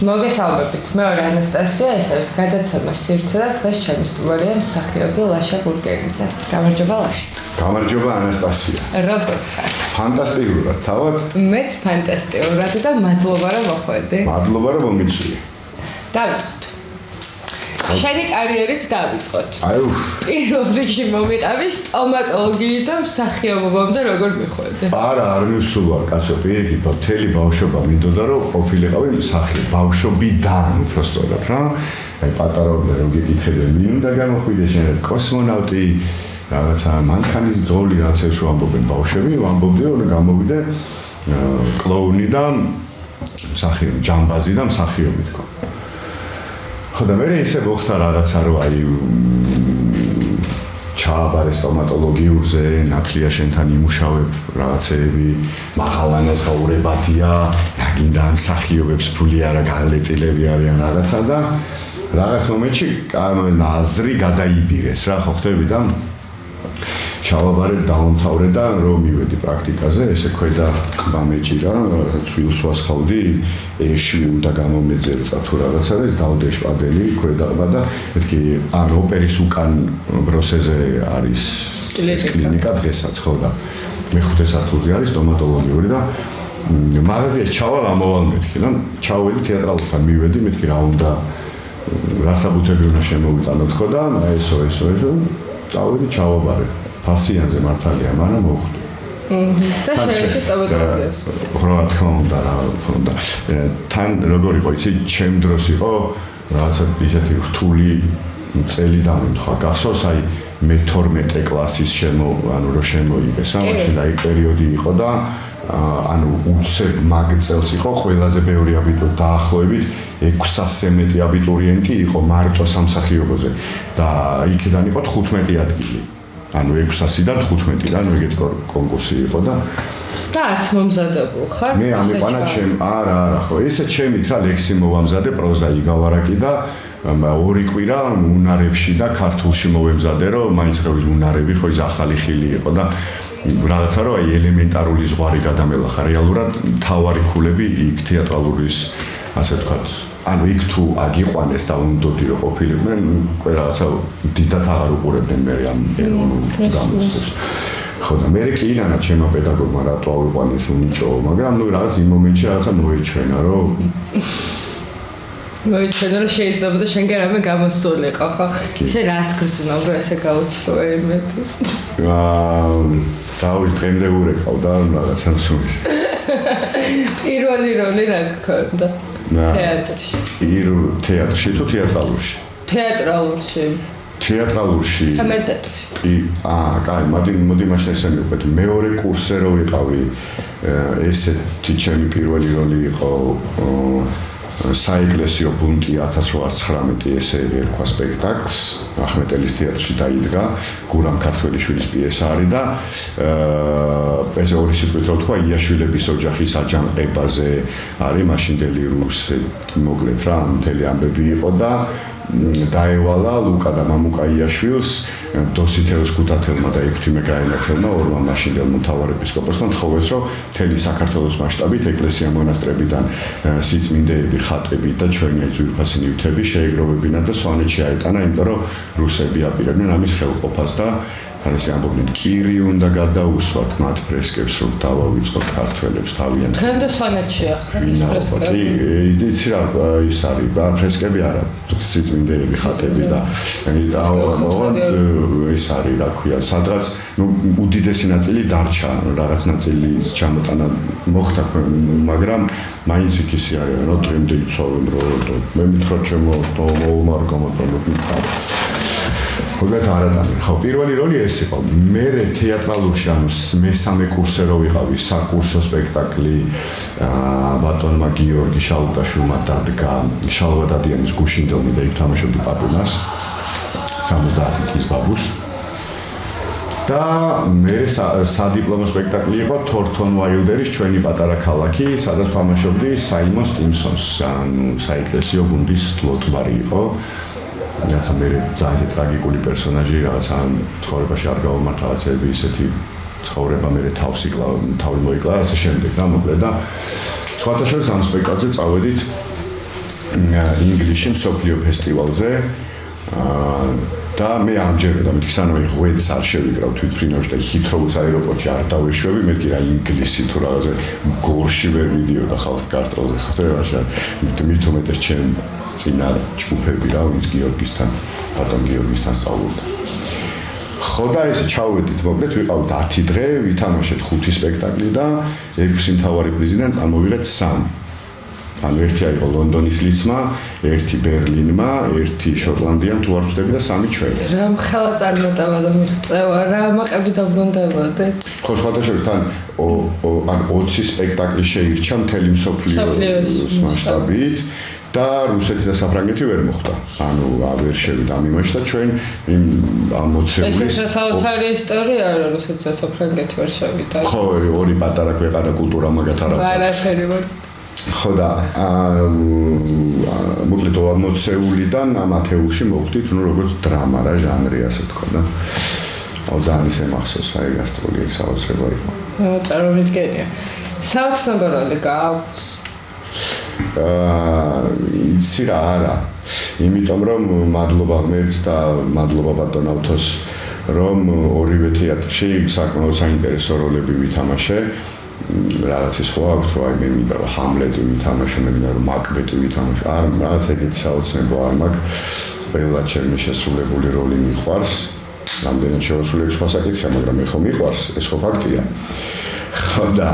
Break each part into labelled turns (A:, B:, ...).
A: მოგესალმებით, მეორე ანასტასია, ეს არის გადაცემა სივრცე და დღეს ჩემი სტუმარია მსახიობი ლაშა ბურგერიძე. გამარჯობა ლაშა.
B: გამარჯობა ანასტასია.
A: როგორ ხარ?
B: ფანტასტიკურად, თავად?
A: მეც ფანტასტიკურად და მადლობა რომ მოხვედი.
B: მადლობა რომ მომიწვიე.
A: დავიწყოთ. შენი კარიერით დავიწყოთ.
B: აი უх.
A: პირველ რიგში მომიტავი სტომატოლოგიით და მსახიობობამდე როგორ მიხვედი?
B: არა, არ მივსულვარ, კაცო, პირიქით, მთელი ბავშვობა მინდოდა რომ ყოფილიყავი მსახიობი, ბავშვობიდან უბრალოდ რა. აი პატარაობდნენ რომ გიკითხებდნენ, მინდა გამოხვიდე შენ კოსმონავტი, რაღაცა მანქანის ძოლი რაღაცებს რო ამბობენ ბავშვები, ამბობდნენ რომ გამოვიდე კლოუნი და მსახიობი, ჯამბაზი და მსახიობი თქო. ხო და მე ისე მოხდა რაღაცა რომ აი ჩააბარე სტომატოლოგიურზე, ნათლია შენთან იმუშავებ რაღაცეები, მაღალანას გაურებადია, რა გინდა ამ მსახიობებს ფული არა გალეტილები არიან რაღაცა და რაღაც მომენტში აზრი გადაიბირეს რა ხო ხდები და ჩავაბარე დაუმთავრე და რომ მივედი პრაქტიკაზე, ესე ქვედა ყბა მეჭირა, ცვილს ვასხავდი, ეში უნდა გამომეძერწა თუ რაღაცა და დავდე შპადელი ქვედა ყბა და მეთქი ან ოპერის უკან ბროსეზე არის კლინიკა დღესაც ხო და მეხუთე სართულზე არის სტომატოლოგიური და მაღაზიაში ჩავალ ამოვალ მეთქი და ჩავედი თეატრალთან მივედი მეთქი რა უნდა რა საბუთები უნდა შემოვიტანოთ ხო და ესო დავედი ჩავაბარე ფასიანზე მართალია, მაგრამ მოხდა.
A: და შეიძლება სტომატოლოგიას.
B: რა თქმა უნდა, რა უნდა. თან როგორ იყო, იცი, ჩემ დროს იყო რაღაცა ისეთი რთული წელი დამემთხვა. გახსოვს, აი მე 12 კლასის ანუ რო შემოიგეს, მაშინ აი პერიოდი იყო და ანუ უცებ მაგ წელს იყო ყველაზე ბევრი აბიტური დაახლოებით 600-ზე მეტი აბიტურიენტი იყო მარტო სამსახიობოზე და იქიდან იყო 15 ადგილი. ანუ 600-დან 15-დან ეგეთი კონკურსი იყო და
A: არც მომზადებულ ხარ?
B: მე ამიყვანა არა, ხო, ესე ჩემით რა ლექსი მოვამზადე პროზა იგავარაკი და 2 კვირა უნარებში და ქართულში მოვემზადე რომ მაინც ხევის უნარები ხო ის ახალი ხილი იყო და რაღაცა რომ აი ელემენტარული ზღვარი გადამელახა რეალურად თავარი ქულები იქ თეატრალურის ასე ვთქვათ ანუ იქ თუ აგიყვანეს და უნდოდი რომ ყოფილიყვნენ, რაღაცა დიდად აღარ უყურებდნენ მე ამ ეროვნულ გამოსვლებს. ხო და მე კლინა ჩემო პედაგოგმა რატო ავიყვანეს უნიჭო, მაგრამ ნუ რაღაც იმ მომენტში რაღაცა მოეჩვენა რომ შეიძლება და შენ გერამე გამოსულიყო, ხო? ესე რას გრძნობ ესე გაუცროე იმედი. თავის დღემდე ურეკავდა რაღაცა სულის.
A: პირველი როლი რა გქონდა? თეატრში.
B: თეატრში თუ თეატრალურში?
A: თეატრალურში.
B: თეატრალურში.
A: თამერთეატრში.
B: კაი, მოდი მაშინ ესე მივყვეთ. მეორე კურსზე რო ვიყავი, ესეთი ჩემი პირველი როლი იყო საეკლესიო ბუნტი 1819 ესე ერქვა სპექტაკლს ახმეტელის თეატრში დაიდგა გურამ ქართველიშვილის პიესა არის და ესე ორი სიტყვით რო თქვა იაშვილების ოჯახის აჯანყებაზე არის მაშინდელი რუსეთი მოკლედ რა მთელი ამბები იყო და დაევალა ლუკა და მამუკა იაშვილს დოსითეოს ქუთათელმა და ექვთიმე გაენათელმა ორმა მაშინდელმა მთავარ ეპისკოპოსმა თხოვეს რომ მთელი საქართველოს მასშტაბით ეკლესია მონასტრებიდან სიწმინდეები ხატები და ჩვენი ძვირფასი ნივთები შეეგროვებინათ და სვანეთში აეტანა იმიტომ რომ რუსები აპირებდნენ ამის ხელყოფას და თან ისე ამბობდნენ კირი უნდა გადაუსვათ მათ ფრესკებს რომ დავავიწყოთ ქართველებს თავიანთ
A: დღემდე სვანეთშია ის ფრესკები
B: იცი რა ის არის ფრესკები არა სიწმინდეები ხატები და ის არის რა ქვია სადღაც ნუ უდიდესი ნაწილი დარჩა რაღაც ნაწილი ჩამოტანა მოხდა მაგრამ მაინც იქ ისე არის რომ დღემდე იცავენ რომ მე მითხრა ჩემო მოუმარ გამოტანოთ მოგეთ არადანი ხო პირველი როლი ეს იყო მე თეატრალურში ანუ მესამე კურსზე რო ვიყავი საკურსო სპექტაკლი ბატონმა გიორგი შალუტაშვილმა დადგა შალვა დადიანის გუშინდელნი და იქ თამაშობდი პაპუნას 70 წლის ბაბუს და მე სადიპლომო სპექტაკლი იყო თორთონ ვაილდერის ჩვენი პატარა ქალაქი სადაც თამაშობდი საიმონ სტიმსონს ანუ საეკლესიო გუნდის ლოტბარი იყო რაღაცა მე ძალიან ტრაგიკული პერსონაჟი რაღაცა ცხოვრებაში არ გავამართ რაღაცები ისეთი ცხოვრება მე თავი მოიკლა ასე შემდეგ და მოკლედ და სხვათა შორის ამ სპექტაკლზე წავედით ინგლისში მსოფლიო ფესტივალზე და მე ამჯერად მეთქი სანამ ღვედს არ შევიკრავ თვითფრინავში და ჰითროუს აეროპორტში არ დავეშვები მეთქი რა ინგლისი თუ რაღაცა გორში ვერ მიდიოდა ხალხი გასტროლზე ხდებაში მით უმეტეს ჩემ წინა ჯგუფები რა ვინც გიორგისთან ბატონ გიორგისთან სწავლობდა ხო და ესე ჩავედით მოკლედ ვიყავით 10 დღე ვითამაშეთ 5 სპექტაკლი და 6 მთავარი პრიზიდან წამოვიღეთ 3 ანუ ერთი აიღო ლონდონის ლიცმა, ერთი ბერლინმა, ერთი შოტლანდიამ თუ არ ვწდები და 3 ჩვენ.
A: რა მხალა წარმოტავა და მიღწევა, რა ამაყები დაბრუნდებოდე?
B: ხო, სხვადასხვა თან ან 20 სპექტაკლი შეირჩა მთელი მსოფლიოს მასშტაბით და რუსეთი და საფრანგეთი ვერ მოხვდა. ანუ ვერ შევიდა ამ იმაში და ჩვენ ამ მოცემულის
A: ეს საოცარი ისტორია არა რუსეთი და საფრანგეთი ვერ შევიდა.
B: ხო, ორი პატარა ქვეყანა კულტურა მაგათ არა.
A: არაფერი ვერ
B: ხო და მოკლედ მოცეულიდან ამ ათეულში მოვხდით ნუ როგორც დრამა რა ჟანრი ასე თქვა და ძალიან ისე მახსოვს აი გასტროლი საოცრება იყო
A: წარმოვიდგენია საოცრება როლი გაქვს
B: იცი რა არა იმიტომ რომ მადლობა ღმერთს და მადლობა ბატონ ავთოს რომ ორივე თეატრში საკმაოდ საინტერესო როლები ვითამაშე რაღაც ის ხო აქვს რომ აი მე მინდა რომ ჰამლეტი ვითამაშო მე მინდა რომ მაკბეტი ვითამაშო არ რაღაც ეგეთი საოცნება არ მაქვს ყველა ჩემი შესრულებული როლი მიყვარს რამდენად შეუსრულებს სხვა საკითხია მაგრამ მე ხომ მიყვარს ეს ხო ფაქტია ხო და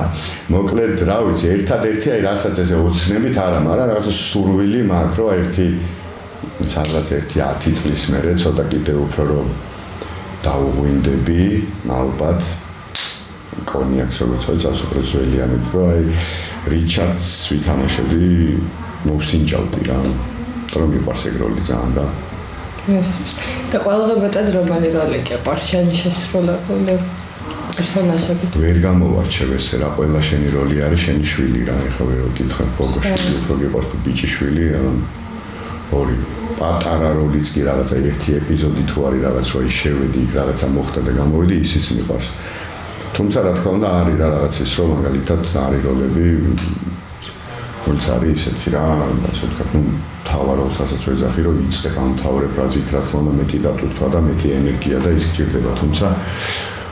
B: მოკლედ რა ვიცი ერთადერთი აი რასაც ესე ოცნებით არა მაგრამ რაღაც სურვილი მაქვს რომ ერთი სადღაც 10 წლის მერე ცოტა კიდევ უფრო რომ დაუღვინდები ალბათ კონიაკს როგორც წელს უბრალოდ ამით რომ აი რიჩარდს ვითამაშები მოვსინჯავდი რა რომ მიყვარს ეგ როლი ძალიან და
A: და ყველაზე მეტად რომანი როლი კი ყავს შენი შესრულებული პერსონაჟები
B: ვერ გამოვარჩევ ესე რა ყველა შენი როლი არის შენი შვილი რა ეხლა ვერ ვკითხებ გოგოშვილი უფრო გიყვარს ბიჭი შვილი ორი პატარა როლიც კი რაღაცა ერთი ეპიზოდი თუ არის რაღაც რო ის შევედი იქ რაღაცა მოხდა და გამოვედი ისიც მიყვარს თუმცა რა თქმა უნდა არის რა რაღაც ის რომ მაგალითად არის როლები ვინც არის ისეთი რა ასე ვთქვათ ნუ თავარ როლსაც ვეძახი რომ იწყებ ამ თავრებ რაც იქ რა თქმა უნდა მეტი დატვირთვა და მეტი ენერგია და ის გჭირდება თუმცა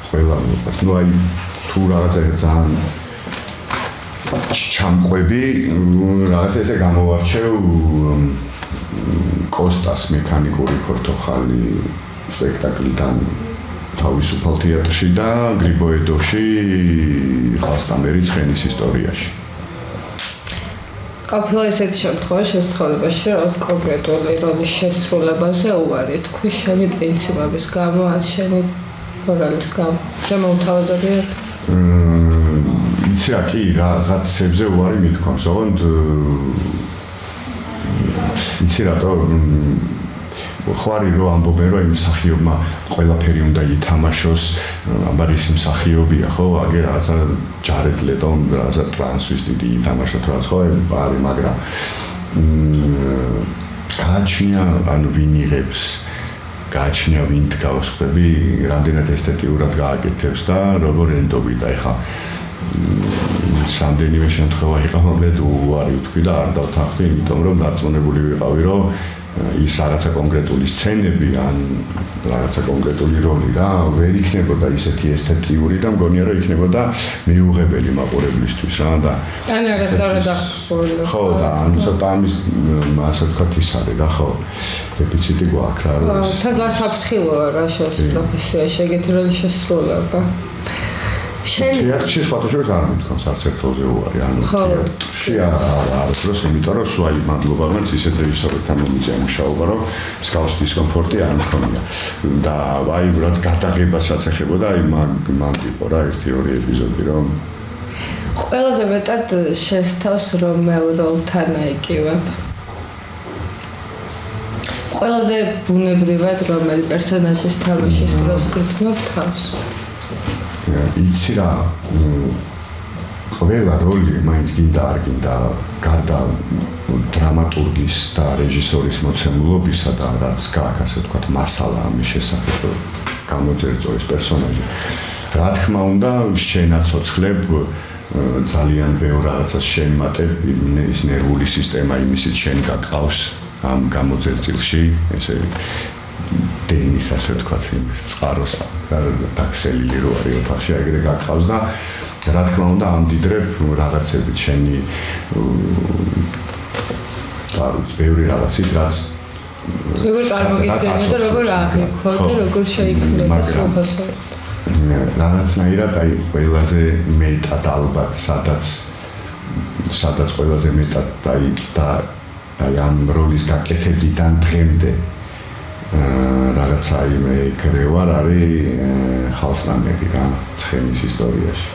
B: ყველა მოყვარს ნუ აი თუ რაღაცა ძალიან ჩამყვები რაღაც ესე გამოვარჩევ კოსტას მექანიკური პორტოხალი სპექტაკლიდან თავისუფალ თეატრში და გრიბოედოში ხალსტამერი ცხენის ისტორიაში.
A: ყოფილა ესეთი შემთხვევა შესრულებაში, რომ კონკრეტული როლის შესრულებაზე უარი თქვი შენი პრინციპების გამო ან შენი მორალის გამო. შემოუთავაზებია?
B: იცი რა კი რაღაცებზე უარი მithქვამს, ოღონდ იცი რატო ხوارი რო ამბობენ რომ იმ მსახიობმა ყველაფერი უნდა ითამაშოს, აბა ის მსახიობია ხო, აგერ რაღაცა ჯარედ ლეტომ რაღაცა ტრანსვისტიტი ითამაშოთ რაღაც ხო, არის, მაგრამ გააჩნია ანუ ვინ იღებს, გააჩნია ვინ დგავს, ხდები, რამდენად ესთეტიურად გააკეთებს და როგორ ენდობი და ეხა სამდენიმე შემთხვევა იყო, მოკლედ უარი ვთქვი და არ დავთანხმდი, იმიტომ რომ დარწმუნებული ვიყავი, რომ ის რაღაცა კონკრეტული სცენები ან რაღაცა კონკრეტული როლი რა ვერ იქნებოდა ისეთი ესთეტიური და მგონია რომ იქნებოდა მიუღებელი მაყურებლისთვის რა და
A: ან არასდროს ახსოვდა
B: ხო და ან ცოტა ამის ასე ვთქვათ ის არის რა ხო დეფიციტი გვაქვს რა
A: როლის თან გასაფრთხილოა რა პროფესიაში ეგეთი როლი შესრულება
B: თეატრში სხვადასხვა არ მithქვამს არც ერთ როლზე უარი ანუ თეატრში არის დროს იმიტომ რომ სვალი მადლობა მაინც ისეთ რეჟისორებთან მომიწია მუშაობა რომ მსგავს დისკომფორტი არ მქონია და აი რაც გადაღებას რაც ეხებოდა აი მაგ იყო რა 1-2 ეპიზოდი რომ
A: ყველაზე მეტად შესთავს რომელ როლთან აიკივებ ყველაზე ბუნებრივად რომელი პერსონაჟის თამაშის დროს გრძნობ თავს
B: იცი რა ყველა როლი მაინც გინდა არ გინდა გარდა დრამატურგის და რეჟისორის მოცემულობისა და რაც გაქვს ასე ვთქვათ მასალა ამის შესახებ გამოძერწო ეს პერსონაჟი რა თქმა უნდა შენაცოცხლებ ძალიან ბევრ რაღაცას შემატებ, ის ნერვული სისტემა იმისით შენ გაკავს ამ გამოძერწილში, ესე დენის ასე ვთქვათ, წყაროს დაქსელილი რო არის ოთახში, ეგრე გაკავს და რა თქმა უნდა ამდიდრებ რაღაცებით შენი ბევრი რაღაცით, რაც
A: როგორ წარმოგიდგენია და როგორ აღიქვა და როგორ შეიქმნება სრულფასი.
B: რაღაცნაირად აი ყველაზე მეტად ალბათ სადაც ყველაზე მეტად აი ამ როლის გაკეთებიდან დღემდე რაღაცა იმე ეგრევარ არის ხალხსნამები რა ცხენის ისტორიაში.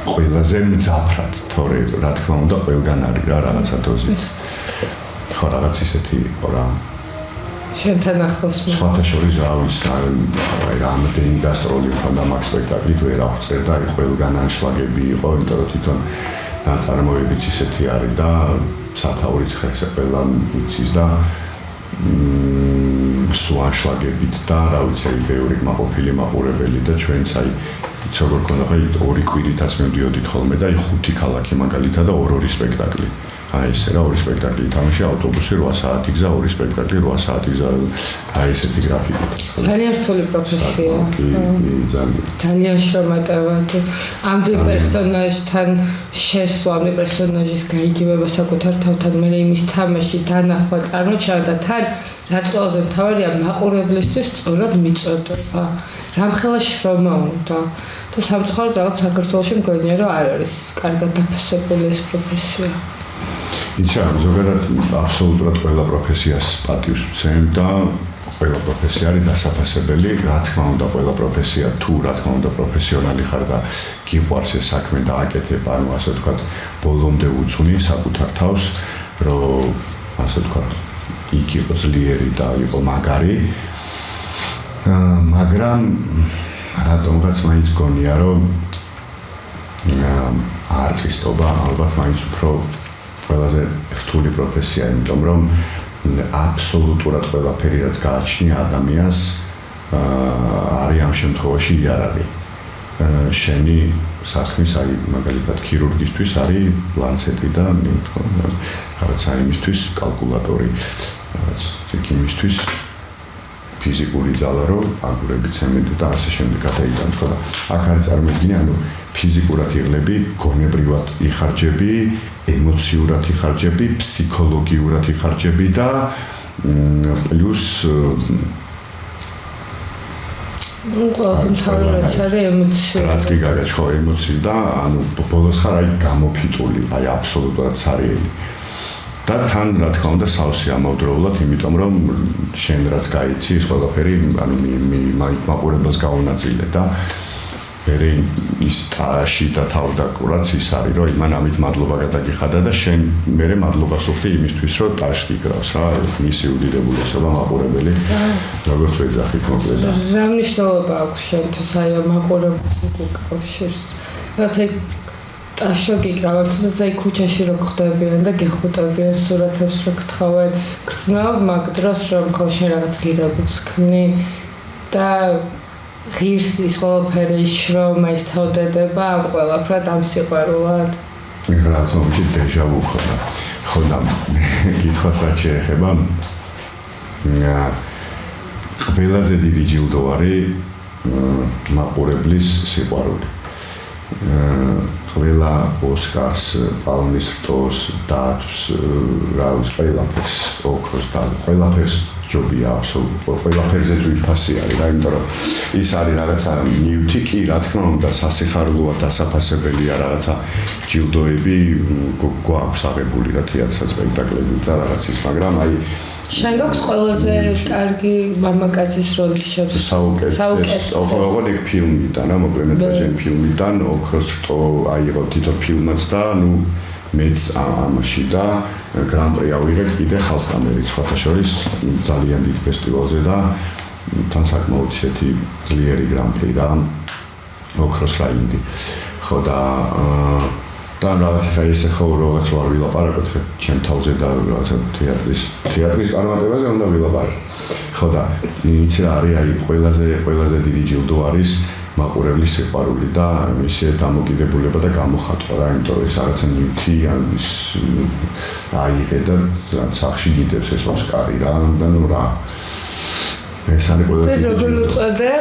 B: ყველაზე მძაფრად, თორე რა თქმა უნდა ყველგან არის რა რაღაცა დოზით. ხო რაღაც ისეთი იყო რა.
A: შენთან ახლოს
B: სხვათა შორის რა ვიცი, აი რამდენი გასტროლი მქონდა მაგ სპექტაკლით ვერ აღწერ და აი ყველგან ანშლაგები იყო, იმიტომ რომ თვითონ ნაწარმოებიც ისეთი არის და სათაურიც ხესე ყველა იცის და სუანშლაგებით და რა ვიცი, აი ბევრი მაყოფილი მაყურებელი და ჩვენც აი როგორ ქონდა აი ორი კვირითაც მივდიოდით ხოლმე და აი 5 ქალაქი მაგალითად და ორი სპექტაკლი. აი ესე რა ორი სპექტაკლი თამაში ავტობუსი 8 საათი გზა, ორი სპექტაკლი 8 საათი გზა. აი ესეთი გრაფიკით.
A: ძალიან რთული პროფესია. ძალიან შრომატევადი. ამდენ პერსონაჟთან შესვლა, ამდენ პერსონაჟის გაიგივება საკუთარ თავთან, მე იმის თამაში დანახვა, წარმოჩენა და თან რაც ყველაზე მთავარია მაყურებლისთვის სწორად მიწოდება. რამხელა შრომა უნდა და სამწუხაროდ რაღაც საქართველოში მგონია რომ არ არის კარგად დაფასებული ეს პროფესია.
B: იცი რა, ზოგადად აბსოლუტურად ყველა პროფესიას პატივს ვცემ და ყველა პროფესია არის დასაფასებელი, რა თქმა უნდა ყველა პროფესია თუ რა თქმა უნდა პროფესიონალი ხარ და გიყვარს ეს საქმე და აკეთებ, ანუ ასე ვთქვათ, ბოლომდე უძღვნი საკუთარ თავს, რომ ასე ვთქვათ, იქ იყო ძლიერი და იყო მაგარი. მაგრამ რატომღაც მაინც გონია რომ არტისტობა ალბათ მაინც უფრო ყველაზე რთული პროფესია, იმიტომ რომ აბსოლუტურად ყველაფერი რაც გააჩნია ადამიანს არის ამ შემთხვევაში იარაღი. შენი საქმის აი მაგალითად ქირურგისთვის არის ლანცეტი და რაღაცა იმისთვის კალკულატორი, რაღაც იმისთვის ფიზიკური ძალა რომ აგურები ცემენტი და ასე შემდეგ გადაიტანო ხო და აქ არის წარმოიდგინე ანუ ფიზიკურად იღლები, გონებრივად იხარჯები, ემოციურად იხარჯები, ფსიქოლოგიურად იხარჯები და პლუს
A: ყველაზე მთავარი რაც არის ემოცია.
B: რაც კი გაგაჩხო ემოცია და ანუ ბოლოს ხარ აი გამოფიტული, აი აბსოლუტურად ცარიელი. და თან რა თქმა უნდა სავსე ამავდროულად, იმიტომ რომ შენ რაც გაიცი ის ყველაფერი ანუ მაყურებელს გაუნაწილე და მერე ის ტაში და თავდაკვრაც ის არის რომ იმან ამით მადლობა გადაგიხადა და შენ მერე მადლობას უხდი იმისთვის რომ ტაშს გიკრავს რა მისი უდიდებულესობა მაყურებელი როგორც ვეძახით მოკლედ
A: რა მნიშვნელობა აქვს შენთვის აი მაყურებელს უკავშირს რაცა ტაშო გიკრავთ და აი ქუჩაში რო ხდებიან და გეხუტებიან სურათებს რო გთხოვენ გრძნობ მაგ დროს რომ ხო შენ რაღაც ღირებულს ქმნი და ღირს ის ყველაფერი ის შრომა ის თავდადება ამ ყველაფრად ამ სიყვარულად
B: რაც მომჭი დეჟავუ ხო და კითხვასაც შეეხება ყველაზე დიდი ჯილდო არის მაყურებლის სიყვარული ყველა ოსკარს, პალმის რტოს, დათვს, რა ვიცი, ყველაფერს, ოქროს და ყველაფერს ჯობია აბსოლუტურად, ყველაფერზე ძვირფასი არის, რა, იმიტომ რომ ის არის რაღაცა ნივთი კი, რა თქმა უნდა, სასიხარულოა დასაფასებელია რაღაცა ჯილდოები, გვაქვს აღებული რა თეატრსა სპექტაკლები და რაღაც ის, მაგრამ აი
A: შენ გაქვს ყველაზე კარგი მამაკაცის როლის შევს
B: საუკეთესო ოღონდ ეგ ფილმიდან რა მოკლემეტრაჟიანი ფილმიდან ოქროს რტო აიღო თითო ფილმაც და ნუ მეც ამაში და გრან-პრი ავიღეთ კიდე ხალხსტამერის ხათაშორის ძალიან დიდ ფესტივალზე და თან საკმაოდ ისეთი ძლიერი გრან-პრი და ოქროს რაინდი ხო და და რაღაც ხა ისე ხო რაღაც ვარ ვილაპარაკოთ ხე ჩემ თავზე და რაღაცა თეატრის წარმატებაზე უნდა ვილაპარაკო. ხო და იცი რა არის აი ყველაზე დიდი ჯილდო არის მაყურებლის სიყვარული და მისი დამოკიდებულება და გამოხატვა რა, იმიტომ რომ ეს რაღაცა ნივთი ის აიღე და სახში გიდევს ეს ოსკარი რა და ნუ რა ეს არის ყველა
A: როგორ უწოდე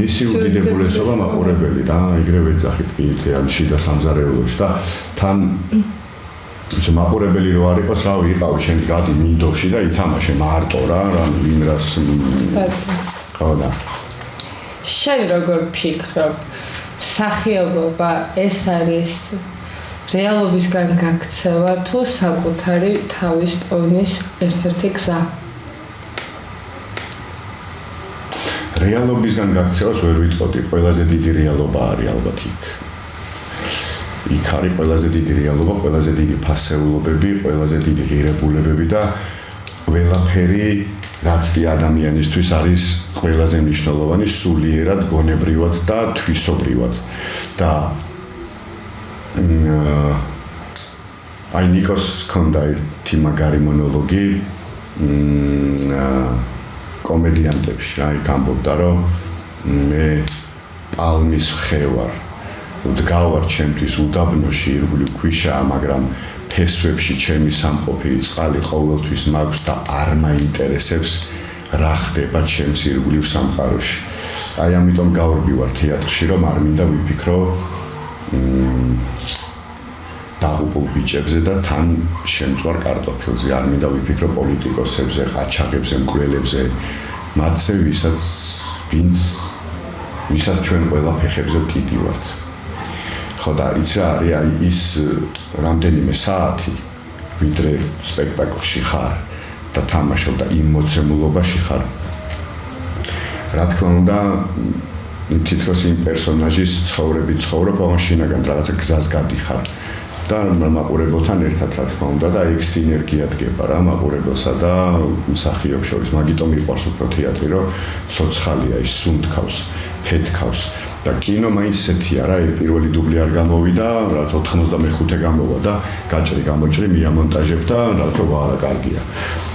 B: მისი უდიდებულესობა მაყურებელი რა, იგივე ეძახით კი თეატრში და სამზარეულოში და თან ისე მაყურებელი რო არ იყოს, რა ვიყავი შენ გადი მინდოვში და ითამაშე მარტო რა ვინ რას ხო და
A: შენ როგორ ფიქრობ მსახიობობა ეს არის რეალობისგან გაქცევა თუ საკუთარი თავის პოვნის ერთ-ერთი გზა
B: რეალობისგან გაქცევას ვერ ვიტყოდი, ყველაზე დიდი რეალობა არის ალბათ იქ არის ყველაზე დიდი რეალობა, ყველაზე დიდი ფასეულობები, ყველაზე დიდი ღირებულებები და ყველაფერი რაც კი ადამიანისთვის არის ყველაზე მნიშვნელოვანი სულიერად, გონებრივად და თვისობრივად. და აი ნიკოს ქონდა ერთი მაგარი მონოლოგი კომედიანტებში, რა იქ ამბობდა, რომ მე პალმის ხე ვარ. დგავარ ჩემთვის უდაბნოში ირგვლივ ქვიშაა, მაგრამ ფესვებში ჩემი სამყოფი წყალი ყოველთვის მაქვს და არ მაინტერესებს რა ხდება ჩემს ირგვლივ სამყაროში. აი ამიტომ გავრბივარ თეატრში, რომ არ მინდა ვიფიქრო დაღუპულ ბიჭებზე და თან შემწვარ კარტოფილზე. არ მინდა ვიფიქრო პოლიტიკოსებზე, ყაჩაღებზე, მკვლელებზე, მათზე ვისაც ჩვენ ყველა ფეხებზე ვკიდივართ. ხო და იცი რა არის აი ის რამდენიმე საათი ვიდრე სპექტაკლში ხარ და თამაშობ და იმ მოცემულობაში ხარ. რა თქმა უნდა თითქოს იმ პერსონაჟის ცხოვრები ცხოვრობ, ამაშინაგან რაღაცა გზას გადიხარ და მაყურებელთან ერთად რა თქმა უნდა და იქ სინერგია დგება რა მაყურებელსა და მსახიობს შორის. მაგიტომ მიყვარს უფრო თეატრი, რომ ცოცხალია, ის სუნთქავს, ფეთქავს. და კინო მაინც ესეთია რა, პირველი დუბლი არ გამოვიდა, რაც 95 გამოვა და გაჭრი გამოჭრი მიამონტაჟებ და რაღაცა არა კარგია.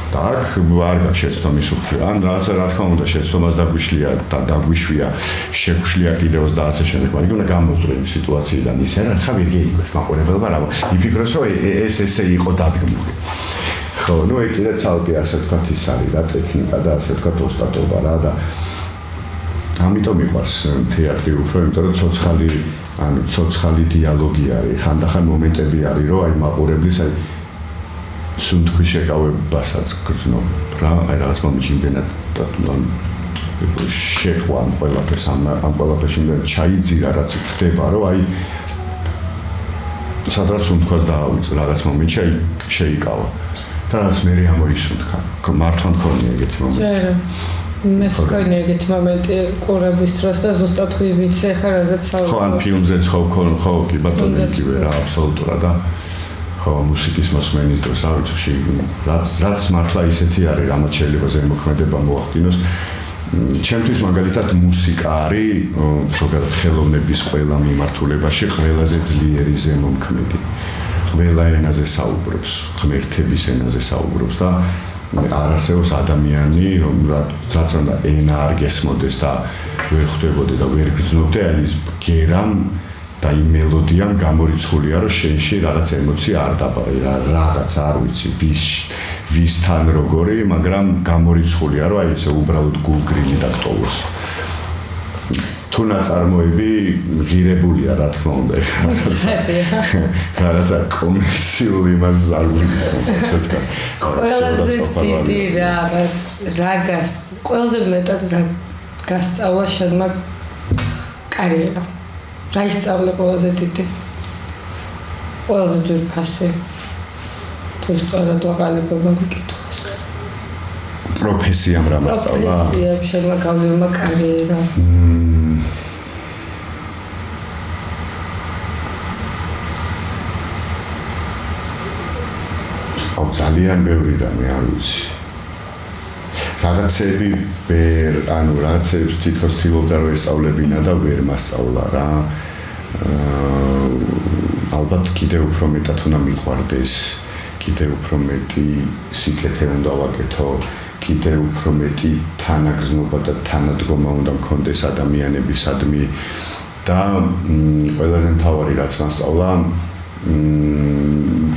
B: და აქ არ გაქვს შეცდომის უფლება. ან რაღაცა რა თქმა უნდა შეცდომას დაგვიშლია და დაგვიშვია, შეგვშლია კიდევ და ასე შემდეგ. მაგრამ უნდა გამოვწრო იმ სიტუაციიდან ისე რა ცხა ვერ გეიგოს მაყურებელმა რა. იფიქროს რომ ეს ესე იყო დადგმული. ხო, ნუ ეგ კიდე ცალკე ასე ვთქვათ ის არის რა ტექნიკა და ასე ვთქვათ ოსტატობა რა და ამიტომ მიყვარს თეატრი უფრო, იმიტომ რომ ცოცხალი დიალოგი არის. ხანდახან მომენტები არის, რომ აი მაყურებლის აი სუნთქვის შეკავებასაც გრძნობ რა, აი რაღაც მომენტში იმდენად შეყვა ამ ყველაფერს, ამ ყველაფერში იმდენად ჩაიძირა, რაც ხდება, რომ აი სადღაც სუნთქვას დაავიწყე რაღაც მომენტში, აი შეიკავა. და რაც მე ამოისუნთქა. მართლა მქონია ეგეთი მომენტი.
A: მეც მქონია ეგეთი მომენტი ყურების დროს და ზუსტად ვიცი ხა რაზეც საუბრობ.
B: ხო, ან ფილმზეც ხო, კი ბატონო იგივე რა, აბსოლუტურად და ხო, მუსიკის მოსმენის დროს რა ვიცი, რაც მართლა ისეთი არის, რამაც შეიძლება ზემოქმედება მოახდინოს. ჩემთვის მაგალითად მუსიკა არის ზოგადად ხელოვნების ყველა მიმართულებაში ყველაზე ძლიერი ზემომქმედი. ყველა ენაზე საუბრობს, ღმერთების ენაზე საუბრობს და არ არსებობს ადამიანი, რაც უნდა ენა არ გესმოდეს და ვერ ხვდებოდე და ვერ გრძნობდე, აი ის გერამ და იმ მელოდიამ გამორიცხულია, რომ შენში რაღაც ემოცია არ დაბადა, რაღაც არ ვიცი, ვისთან როგორი, მაგრამ გამორიცხულია, რომ აი ესე უბრალოდ გულგრილი დაკტოვოს. თუ ნაწარმოები ღირებულია, რა თქმა უნდა, რაღაცა კომერციულ იმას არ ვიგისმოთ, ასე თქვა.
A: ყველაზე დიდი რაგას, ყველაზე მეტად რა გასწავლა შენმა კარიერა. რა ისწავლე ყველაზე დიდი? ყველაზე ძვირფასი. თუ სწორად ვაყალიბებ ამ კითხვას.
B: პროფესიამ რა მასწავლა?
A: პროფესიამ შენმა გავლენმა კარიერა.
B: ძალიან ბევრი რამე არ ვიცი. რაღაცები რაღაცებს თითქოს ცდილობდა რომ ესწავლებინა და ვერ მასწავლა რა. ალბათ კიდევ უფრო მეტად უნდა მიყვარდეს, კიდევ უფრო მეტი სიკეთე უნდა ვაკეთო, კიდევ უფრო მეტი თანაგზნობა და თანადგომა უნდა მქონდეს ადამიანებისადმი და ყველაზე მთავარი რაც მასწავლა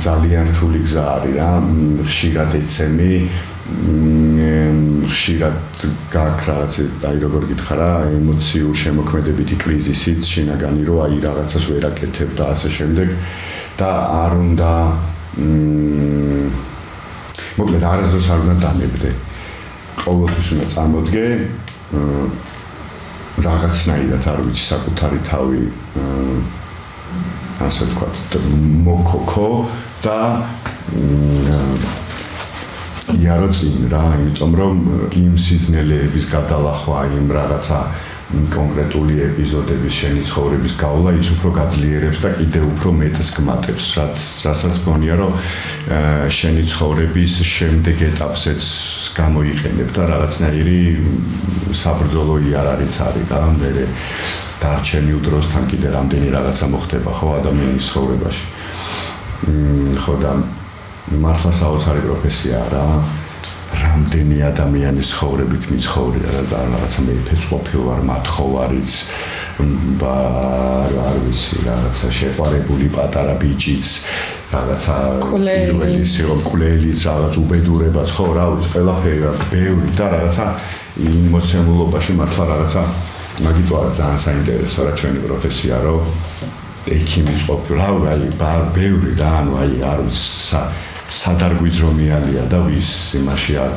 B: ძალიან რთული გზა არის რა ხშირად ეცემი ხშირად გაქვს რაღაც აი როგორ გითხრა რა ემოციურ შემოქმედებითი კრიზისიც შინაგანი რომ აი რაღაცას ვერ აკეთებ და ასე შემდეგ და არ უნდა მოკლედ არასდროს არ უნდა დამებდე ყოველთვის უნდა წამოდგე რაღაცნაირად არ ვიცი საკუთარი თავი ასე ვთქვათ მოკოქო და იარო წინ რა იმიტომ რომ იმ სიძნელეების გადალახვა იმ რაღაცა კონკრეტული ეპიზოდების შენი ცხოვრების გავლა ის უფრო გაძლიერებს და კიდევ უფრო მეტს გმატებს რასაც გონია რომ შენი ცხოვრების შემდეგ ეტაპზეც გამოიყენებ და რაღაცნაირი საბრძოლო იარაღიც არის და მე დარჩენილ დროსთან კიდე რამდენი რაღაცა მოხდება ხო ადამიანის ცხოვრებაში ხო და მართლა საოცარი პროფესია რა რამდენი ადამიანის ცხოვრებით მიცხოვრია და რაღაცა მე ფეცყოფილ ვარ მათხოვარიც არ ვიცი რაღაცა შეყვარებული პატარა ბიჭიც რაღაცა პირველის კვლელიც რაღაც უბედურებაც ხო რა ვიცი ყველაფერი რა ბევრი და რაღაცა იმ მოცემულობაში მართლა რაღაცა მაგიტო არის ძალიან საინტერესო რა ჩვენი პროფესია რომ ექიმის ყოფილი რა აი ბევრი რა ანუ აი არ ვიცი სადარგვიძრომიალია და ვის იმაში არ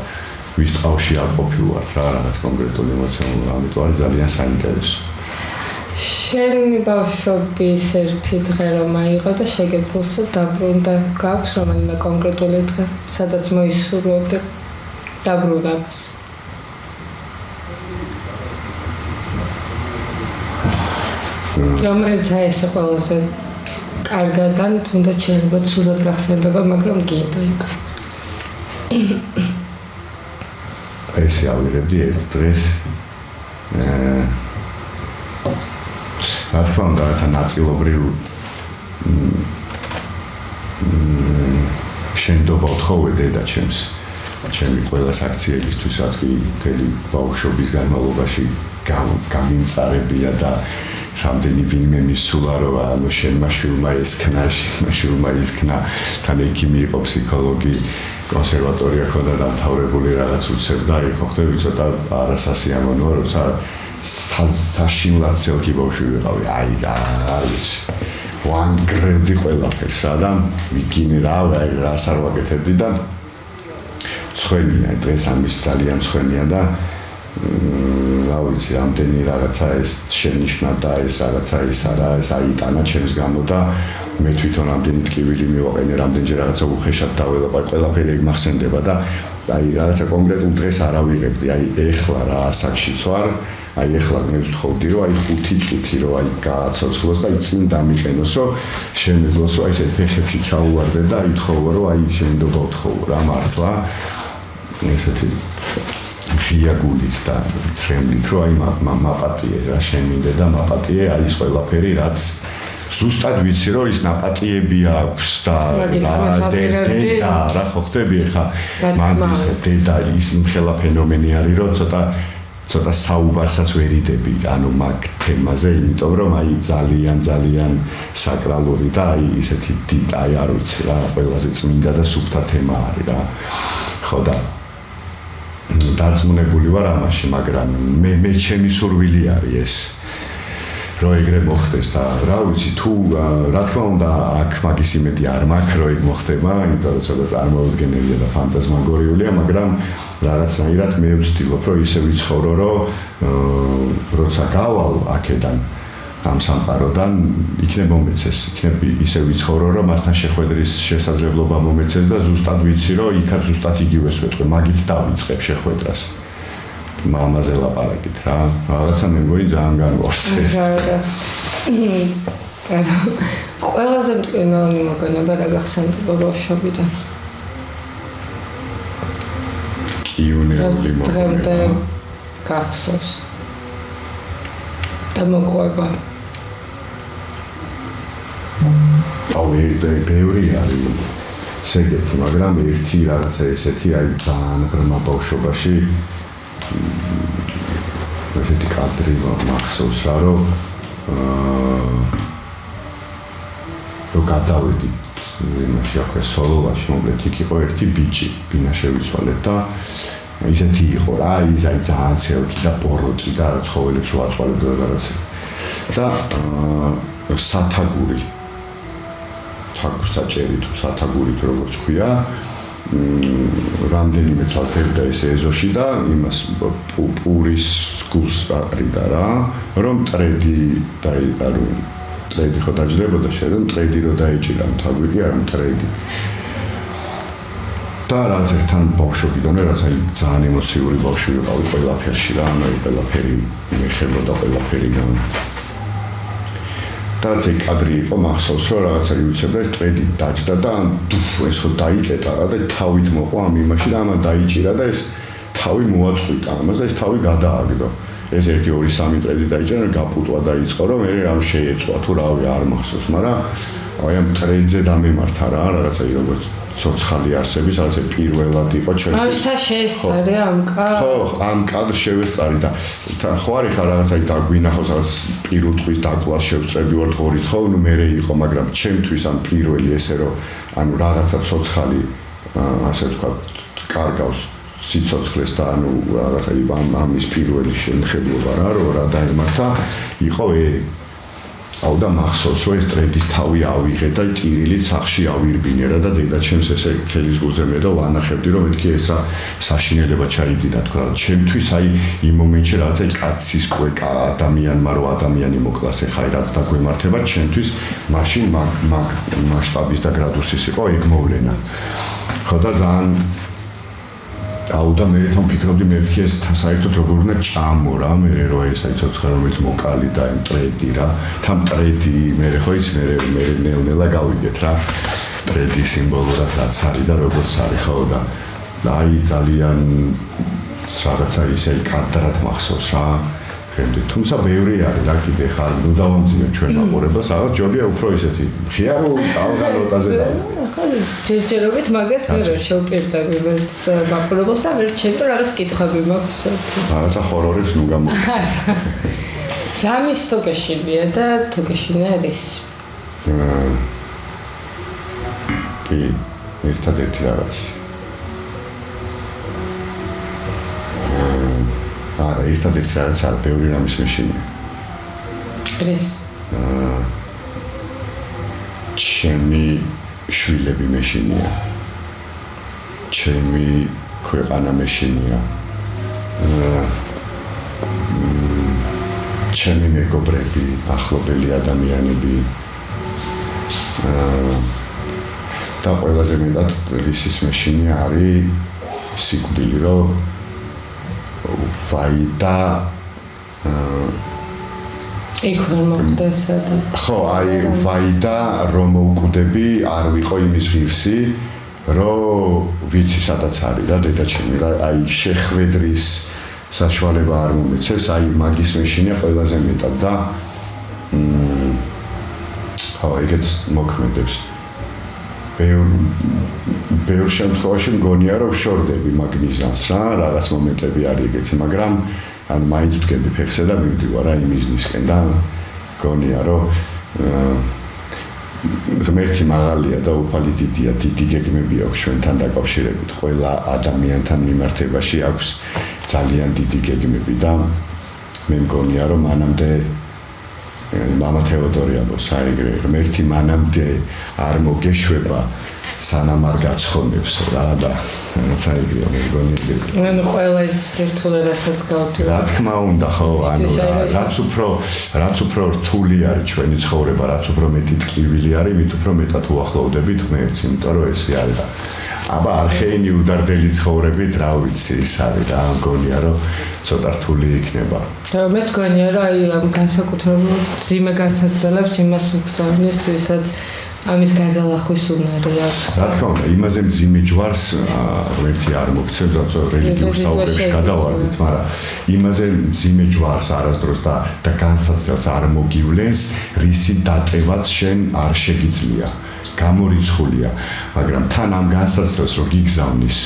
B: ვის ტყავში არ ყოფილვარ რა რაღაც კონკრეტული მოცემული ამიტომ არის ძალიან საინტერესო
A: შენი ბავშვობის ერთი დღე რომ აიღო და შეგეძლოს დაბრუნდა გაქვს რომელიმე კონკრეტული დღე სადაც მოისურვებდი დაბრუნებას რომელიც ეს ყველაზე კარგადან თუნდაც შეიძლება ცუდად გახსენდება მაგრამ გინდა იქ
B: ეს ავიღებდი ერთ დღეს რა თქმა უნდა რაცა ნაწილობრივ შენდობა ვთხოვე დედა ჩემი ყველა საქციებისთვის რაც კი მთელი ბავშვობის განმავლობაში გამიმწარებია და რამდენი ვინმე მისულა რომ ანუ შენმა შვილმა ისქნა თან ექიმი იყო ფსიქოლოგი კონსერვატორია ქონდა დამთავრებული რაღაც უცებდა იყო ხდები ცოტა არასასიამოვნოა როცა საშინლად ცელკი ბავშვი ვიყავი აი არ ვიცი ვანგრევდი ყველაფერს რა და ვიგინე რას არ ვაკეთებდი და ცხენია დღეს ამის ძალიან ცხენია და რა ვიცი ამდენი რაღაცა ეს შენიშნა და ეს რაღაცა ის არა ეს აიტანა ჩემს გამო და მე თვითონ ამდენი ტკივილი მივაყენე რამდენჯერ რაღაცა უხეშად დაველაპარ ყველაფერი ეგ მახსენდება და აი რაღაცა კონკრეტულ დღეს არ ავიღებდი აი ეხლა რა ასაკშიც ვარ აი ეხლა მე ვთხოვდი რომ აი 5 წუთი რომ აი გააცოცხლოს და აი წინ დამიყენოს რომ შემეძლოს რომ აი ეს ფეხებში ჩაუვარდე და აი თხოვო რომ აი შენდობა ვთხოვო რა მართლა ესეთი ღია გულით და ცრემლით რომ აი მაპატიე რა შემინდე და მაპატიე არის ყველაფერი რაც ზუსტად ვიცი რომ ის ნაპატიები აქვს და დედა რა ხო ხდები ხა მანდის დედა ის მხელა ფენომენი არის რომ ცოტა საუბარსაც ვერიდები ანუ მაგ თემაზე იმიტომ რომ აი ძალიან საკრალური და აი ისეთი აი არ ვიცი რა ყველაზე წმინდა და სუფთა თემა არის რა ხო და დარწმუნებული ვარ ამაში მაგრამ მე ჩემი სურვილი არის ეს რომ ეგრე მოხდეს და რა ვიცი თუ რა თქმა უნდა აქ მაგის იმედი არ მაქვს რომ ეგ მოხდება იმიტომ რომ ცოტა წარმოუდგენელია და ფანტაზმაგორიულია მაგრამ რაღაცნაირად მე ვცდილობ რომ ისე ვიცხოვრო რომ როცა გავალ აქედან ამ სამყაროდან იქნებ მომეცეს იქნებ ისე ვიცხოვრო რომ მასთან შეხვედრის შესაძლებლობა მომეცეს და ზუსტად ვიცი რომ იქაც ზუსტად იგივეს ვეთქვი მაგით დავიწყებ შეხვედრას მამაზე ლაპარაკით რა რაღაცა მე მგონი ძალიან განვარცხეს
A: ყველაზე მტკივნეული მოგონება რა გახსენდება ბავშვობიდან
B: კიუნეული მოგონება
A: გახსოვს და მოყვება
B: ბევრი არის ეგეთი, მაგრამ ერთი რაღაცა ესეთი, აი ძალიან ღრმა ბავშვობაში ესეთი კადრი მახსოვს რა, რომ გადავედი იმაში ახლა სოლოვაში მომლეთ იქ იყო ერთი ბიჭი, ბინა შევიცვალეთ და ისეთი იყო რა, ის აი ძალიან ცელკი და ბოროტი და ცხოველებს ვაწვალებდა და რაღაცა. და სათაგური თაგურსაჭერი თუ სათაგური თუ როგორც ქვია, რამდენიმე წელს დევდა ეს ეზოში და იმას პურის გულს აყრიდა რა, რომ ტრედი დაიყარო. ტრედი ხო დაждდებოდა შენ, ტრედი რო დაიჭირა თაგვირი არ ტრედი. და რაც ერთთან ბავშვობიდან რაც აი ძალიან ემოციური ბავშვი ვიყავი ყველაფერში რა, ანუ ყველაფერი მეხებოდა ყველაფერი და რაც ეგ კადრი იყო მახსოვს რომ რაღაცა იუცებდა ეს ტრედი დაჯდა და ეს ხო დაიკეტა რა და თავით მოყვა ამ იმაში და ამან დაიჭირა და ეს თავი მოაწყვიტა ამას და ეს თავი გადააგდო. ეს 1-2-3 ტრედი დაიჭირა, გაპუტვა დაიწყო, რომ მე რამ შეეწვა თუ რავი არ მახსოვს, მაგრამ აი ამ ტრედზე დამემართა რა, რაღაცა როგორც ცოცხალი არსების, რაღაცა პირველად იყო ჩვენ.
A: აი და შეესწარი ამ კადრს.
B: ხო, ამ კადრს შევესწარი და ხო არის ხა რაღაცა დაგვინახოს რაღაც პირუტყვის დაკვლას შევწრები ვარ ღორით ხო, ნუ მე იყო, მაგრამ ჩემთვის ამ პირველი ესე რომ ანუ რაღაცა ცოცხალი ასე ვთქვათ კარგავს სიცოცხლეს და ანუ რაღაცა ამის პირველი შემხედლობა რა რომ რა დაემართა იყო აუ და მახსოვს რომ ეს ტრედის თავი ავიღე და ტირილით სახში ავირბინე რა და დედაჩემს ესე ხელის გულზე მე და ვანახებდი რომ მეთქი ეს რა საშინელება ჩაიდიდა თქო რა ჩემთვის აი იმ მომენტში რაღაცა კაცის კვეკა ადამიანმა რო ადამიანი მოკლას ეხა რაც დაგვემართება ჩემთვის მაშინ მაგ მასშტაბის და გრადუსის იყო ეგ მოვლენა ხო და ძალიან აუ და მე თან ფიქრობდი მე ვქი ეს საერთოდ როგორ უნდა ჭამო რა მე რო ეს აი ცოცხალ რომელიც მოკალი და იმ ტრედი რა თან ტრედი მე ხო ის მე ნელ-ნელა გავიგეთ რა ტრედი სიმბოლურად რაც არის და როგორც არის ხო და აი ძალიან რაღაცა ისე კადრად მახსოვს რა ხემდი თუმცა ბევრი არის რა კიდე ხარ ნუ დავამძიმე ჩვენ მაყურებას აღარ ჯობია უფრო ისეთი მხიარო ალგალოტაზე და
A: ჯერჯერობით მაგას მე ვერ შევპირდები ვერც მაყურებელს და ვერც ჩემთან რაღაც კითხვები მაქვს
B: რაღაცა ხორორებს ნუ გამო
A: რამის თოგეშილია და თოგეშილია ეს
B: კი ერთადერთი რაღაც არა, ერთადერთი რაღაც არ ბევრი რამის მეშინია.
A: ეს
B: ჩემი შვილები მეშინია. ჩემი ქვეყანა მეშინია. ჩემი მეგობრები, ახლობელი ადამიანები. და ყველაზე მეტად რისის მეშინია არის სიკვდილი, რომ ვაიდა
A: იქ ვერ მოხდეს სადა
B: ხო აი ვაიდა რომ მოვკვდები არ ვიყო იმის ღირსი რომ ვიცი სადაც არის და დედაჩემი და აი შეხვედრის საშუალება არ მომეცეს აი მაგის მეშინია ყველაზე მეტად და ხო ეგეც მოქმედებს ბევრ შემთხვევაში მგონია რომ შორდები მაგნიზანს რა რაღაც მომენტები არის ეგეთი მაგრამ ანუ მაინც ვდგები ფეხზე და მივდივარ რა იმ მიზნისკენ და მგონია რომ ღმერთი მაღალია და უფალი დიდია დიდი გეგმები აქვს ჩვენთან დაკავშირებით ყველა ადამიანთან მიმართებაში აქვს ძალიან დიდი გეგმები და მე მგონია რომ მანამდე მამა თეოდორი ამბობს აიგრე ღმერთი მანამდე არ მოგეშვება სანამ არ გაცხონებს რა და საიგრე მე მგონია
A: ანუ ყველა ის ერთული რასაც გავთვლი
B: რა თქმა უნდა ხო ანუ რაც უფრო რთული არის ჩვენი ცხოვრება რაც უფრო მეტი ტკივილი არის მით უფრო მეტად უახლოვდებით ღმერთს იმიტომ რომ ესე არის და აბა არხეინი უდარდელი ცხოვრებით რა ვიცი ის არის რა მგონია რომ ცოტა რთული იქნება
A: მე მგონია რომ აი ამ განსაკუთრებულ ძიმე განსაცდელებს იმას უგზავნის ვისაც ამის გაზალახვის უნარი აქვს.
B: რა თქმა უნდა, იმაზე მძიმე ჯვარს ღმერთი არ მოგცემს, რაც რელიგიურ საუბრებში გადავარდით, მაგრამ იმაზე მძიმე ჯვარს არასდროს და განსაცდელს არ მოგივლენს, რისი დატევაც შენ არ შეგიძლია. გამორიცხულია, მაგრამ თან ამ განსაცდელს რო გიგზავნის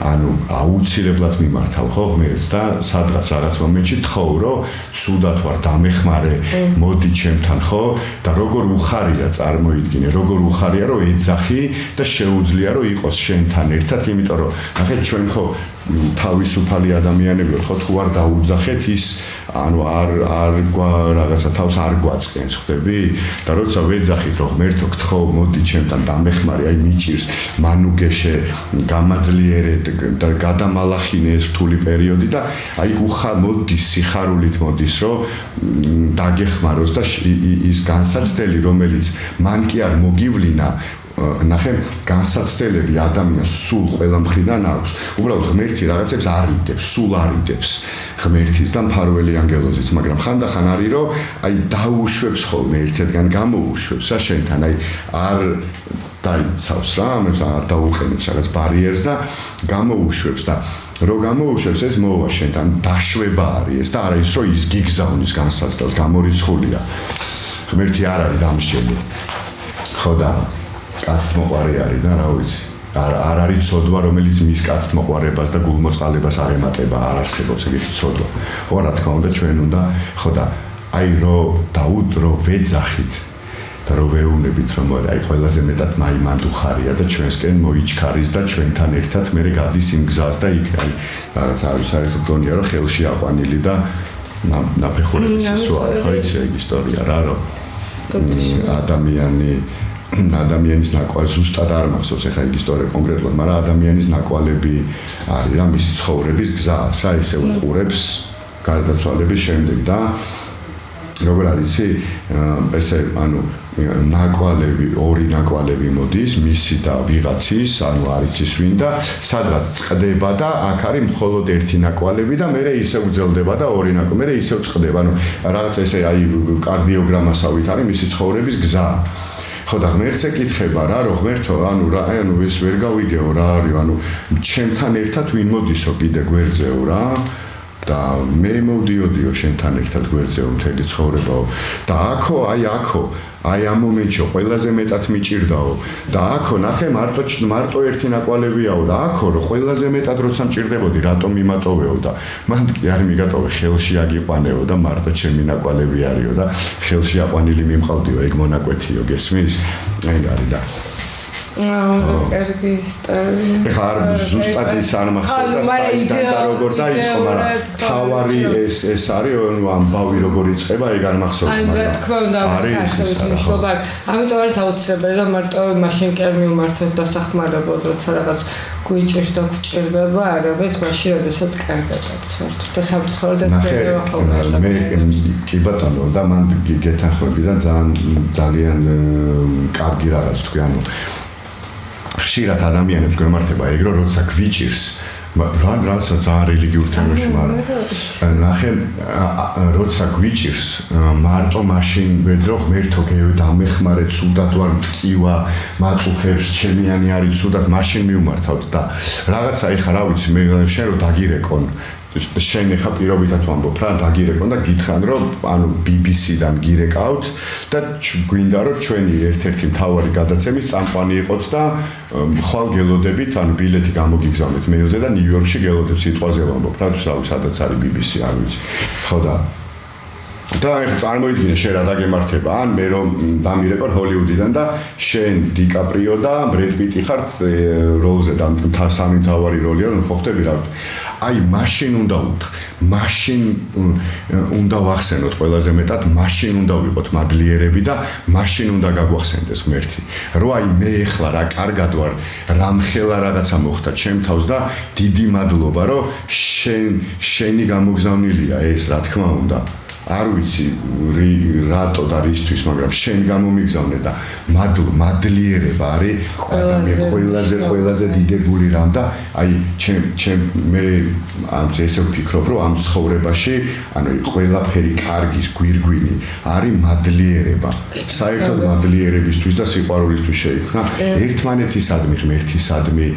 B: ანუ აუცილებლად მიმართავ ხო ღმერთს და სადღაც რაღაც მომენტში თხოვ რომ ცუდად ვარ დამეხმარე მოდი ჩემთან ხო და როგორ უხარია წარმოიდგინე როგორ უხარია რომ ეძახი და შეუძლია რომ იყოს შენთან ერთად იმიტომ რომ ნახეთ ჩვენ ხო თავისუფალი ადამიანები ვართ ხო თუ არ დაუძახეთ ის ანუ არ რაღაცა თავს არ გვაწყენს ხვდები და როცა ვეძახით რომ ღმერთო გთხოვ მოდი ჩემთან დამეხმარე აი მიჭირს მანუგეშე გამაძლიერე და გადამალახინე ეს რთული პერიოდი და აი მოდის სიხარულით მოდის რომ დაგეხმაროს და ის განსაცდელი რომელიც მან კი არ მოგივლინა ნახე განსაცდელები ადამიანს სულ ყველა მხრიდან აქვს უბრალოდ ღმერთი რაღაცებს არიდებს სულ არიდებს ღმერთის და მფარველი ანგელოზიც მაგრამ ხანდახან არის რომ აი დაუშვებს ხოლმე ერთადგან გამოუშვებს რა შენთან აი არ დაიცავს რა არ დაუყენებს რაღაც ბარიერს და გამოუშვებს და რო გამოუშვებს ეს მოვა შენთან დაშვება არის ეს და არა ის რომ ის გიგზავნის განსაცდელს გამორიცხულია ღმერთი არ არის დამსჯელი ხო და კაცთ მოყარე არის და რა ვიცი არ არის ცოდვა რომელიც მის კაცთ მოყარებას და გულმოწყალებას არ ემატება არ არსებობს ეგეთი ცოდვა ხო რა თქმა უნდა ჩვენ უნდა ხო და აი რო დაუდ რო ვეძახით და რო ვეუბნებით რომ აი ყველაზე მეტად მაიმანდ უხარია და ჩვენსკენ მოიჩქარის და ჩვენთან ერთად მე გადის იმ გზას და იქ აი რაღაც არის საერთოდ გონია რომ ხელში აყვანილი და ნაფეხურების ისო არის ხო იცი ეგ ისტორია რა რომ ადამიანის ნაკვალები ზუსტად არ მახსოვს ეხლა ეგ ისტორია კონკრეტულად, მაგრამ ადამიანის ნაკვალები არის რა მისი ცხოვრების გზას, რა ისე უყურებს გარდაცვალების შემდეგ და როგორ არის ესე ანუ ნაკვალები ორი ნაკვალები მოდის მისი და ვიღაცის, ანუ არის ის ვინ და სადღაც წყდება და აქ არის მხოლოდ ერთი ნაკვალები და მე ისე უძელდება და ორი ნაკვალები, მე ისე წყდება, ანუ რაღაც ესე აი კარდიოგრამასავით არის მისი ცხოვრების გზა. ხო და ღმერთს ეკითხება რა რომ ღმერთო ანუ ეს ვერ გავიგეო რა არის ანუ ჩემთან ერთად ვინ მოდისო კიდე გვერდზეო რა და მე მოვდიოდიო შენთან ერთად გვერდზეო მთელი ცხოვრებაო და აქო აი ამ მომენტში ყველაზე მეტად მიჭირდაო და აქო ნახე მარტო ერთი ნაკვალებიაო და აქო რომ ყველაზე მეტად როცა მჭირდებოდი რატომ მიმატოვეო და მან კი არ მიგატოვე ხელში აგიყვანეო და მარტო ჩემი ნაკვალები არისო და ხელში აყვანილი მიმყავდიო ეგ მონაკვეთიო გესმის აი არის და
A: კარგი ისტორია.
B: ეხლა არ ზუსტად ის არ მახსოვს და საიდან და როგორ დაიწყო, მაგრამ თავარი ეს არის ამბავი როგორ იწყება, ეგ არ მახსოვს,
A: მაგრამ რა თქმა უნდა არის მნიშვნელობა. ამიტომ არის აუცილებელი რომ მარტო მაშინ კი არ მიმართოთ დასახმარებლად, როცა რაღაც გვიჭირს და გვჭირდება, არამედ მაშინ, როდესაც კარგადაც ვართ და სამწუხაროდ ეს ხდება ხოლმე.
B: მე კი ბატონო და მან გეთანხმები და ძალიან კარგი რაღაც თქვი, ანუ ხშირად ადამიანებს გვემართება ეგ რომ როცა გვიჭირს რაღაცა ძალიან რელიგიურ თემაში მაგრამ ნახე როცა გვიჭირს მარტო მაშინ ვეძრო ღმერთო დამეხმარე ცუდად ვარ მტკივა მაწუხებს ჩემიანი არის ცუდად მაშინ მივმართავთ და რაღაცა ეხა რა ვიცი მე შენ რომ დაგირეკონ შენ ეხა პირობითად ვამბობ რა დაგირეკონ და გითხრან რომ ანუ BBC-დან გირეკავთ და გვინდა რომ ჩვენი ერთ-ერთი მთავარი გადაცემის წამყვანი იყოთ და ხვალ გელოდებით ანუ ბილეთი გამოგიგზავნეთ მეილზე და ნიუ-იორკში გელოდებით სიტყვაზე ვამბობ რა თუ სადაც არის BBC არ ვიცი ხო და ეხა წარმოიდგინე შენ რა დაგემართება ან მე რომ დამირეკო ჰოლივუდიდან და შენ დიკაპრიო და ბრედ პიტი ხარ როლზე და სამი მთავარი როლია რომ ხო ხდები რა აი მაშინ უნდა უთხრ მაშინ უნდა ვახსენოთ ყველაზე მეტად მაშინ უნდა ვიყოთ მადლიერები და მაშინ უნდა გაგვახსენდეს ღმერთი რომ აი მე ეხლა რა კარგად ვარ რამხელა რაღაცა მოხდა ჩემ თავს და დიდი მადლობა რომ შენი გამოგზავნილია ეს რა თქმა უნდა არ ვიცი რატო და რისთვის, მაგრამ შენ გამომიგზავნე და მადლიერება არის ადამიანის ყველაზე დიდებული რამ და აი მე ესე ვფიქრობ, რომ ამ ცხოვრებაში, ანუ ყველაფერი კარგის გვირგვინი არის მადლიერება. საერთოდ მადლიერებისთვის და სიყვარულისთვის შეიქმნა ერთმანეთისადმი, ღმერთისადმი,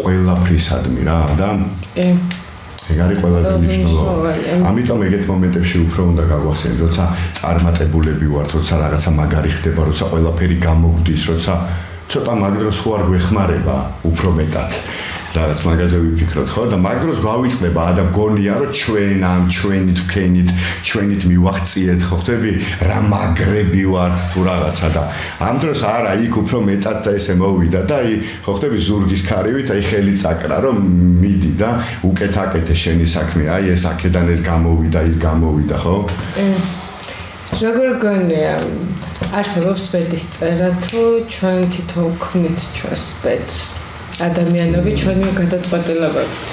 B: ყველაფრისადმი რა და ეგ არის ყველაზე მნიშვნელოვანი. ამიტომ ეგეთ მომენტებში უფრო უნდა გაგვახსენოთ, როცა წარმატებულები ვართ, როცა რაღაცა მაგარი ხდება, როცა ყველაფერი გამოგვდის, როცა ცოტა მაგ დროს ხო არ გვეხმარება უფრო მეტად. რაღაც მაგაზე ვიფიქროთ, ხო? და მაგ დროს გვავიწყდება და გონია, რომ ჩვენით ვქენით, ჩვენით მივახციეთ, ხო ხდები? რა მაგრები ვართ თუ რაღაცა და ამ დროს არა, იქ უფრო მეტად და ესე მოვიდა და აი, ხო ხდები ზურგის ქარივით, აი ხელი წაკრა, რომ მიდი და უკეთ-აკეთე შენი საქმე, აი ეს აქედან ეს გამოვიდა, ის გამოვიდა, ხო?
A: როგორ გონია არსებობს ბედის წერა თუ ჩვენ თვითონ ვქმნით ჩვენს ბედს? ადამიანები ჩვენი გადაწყვეტილებებით.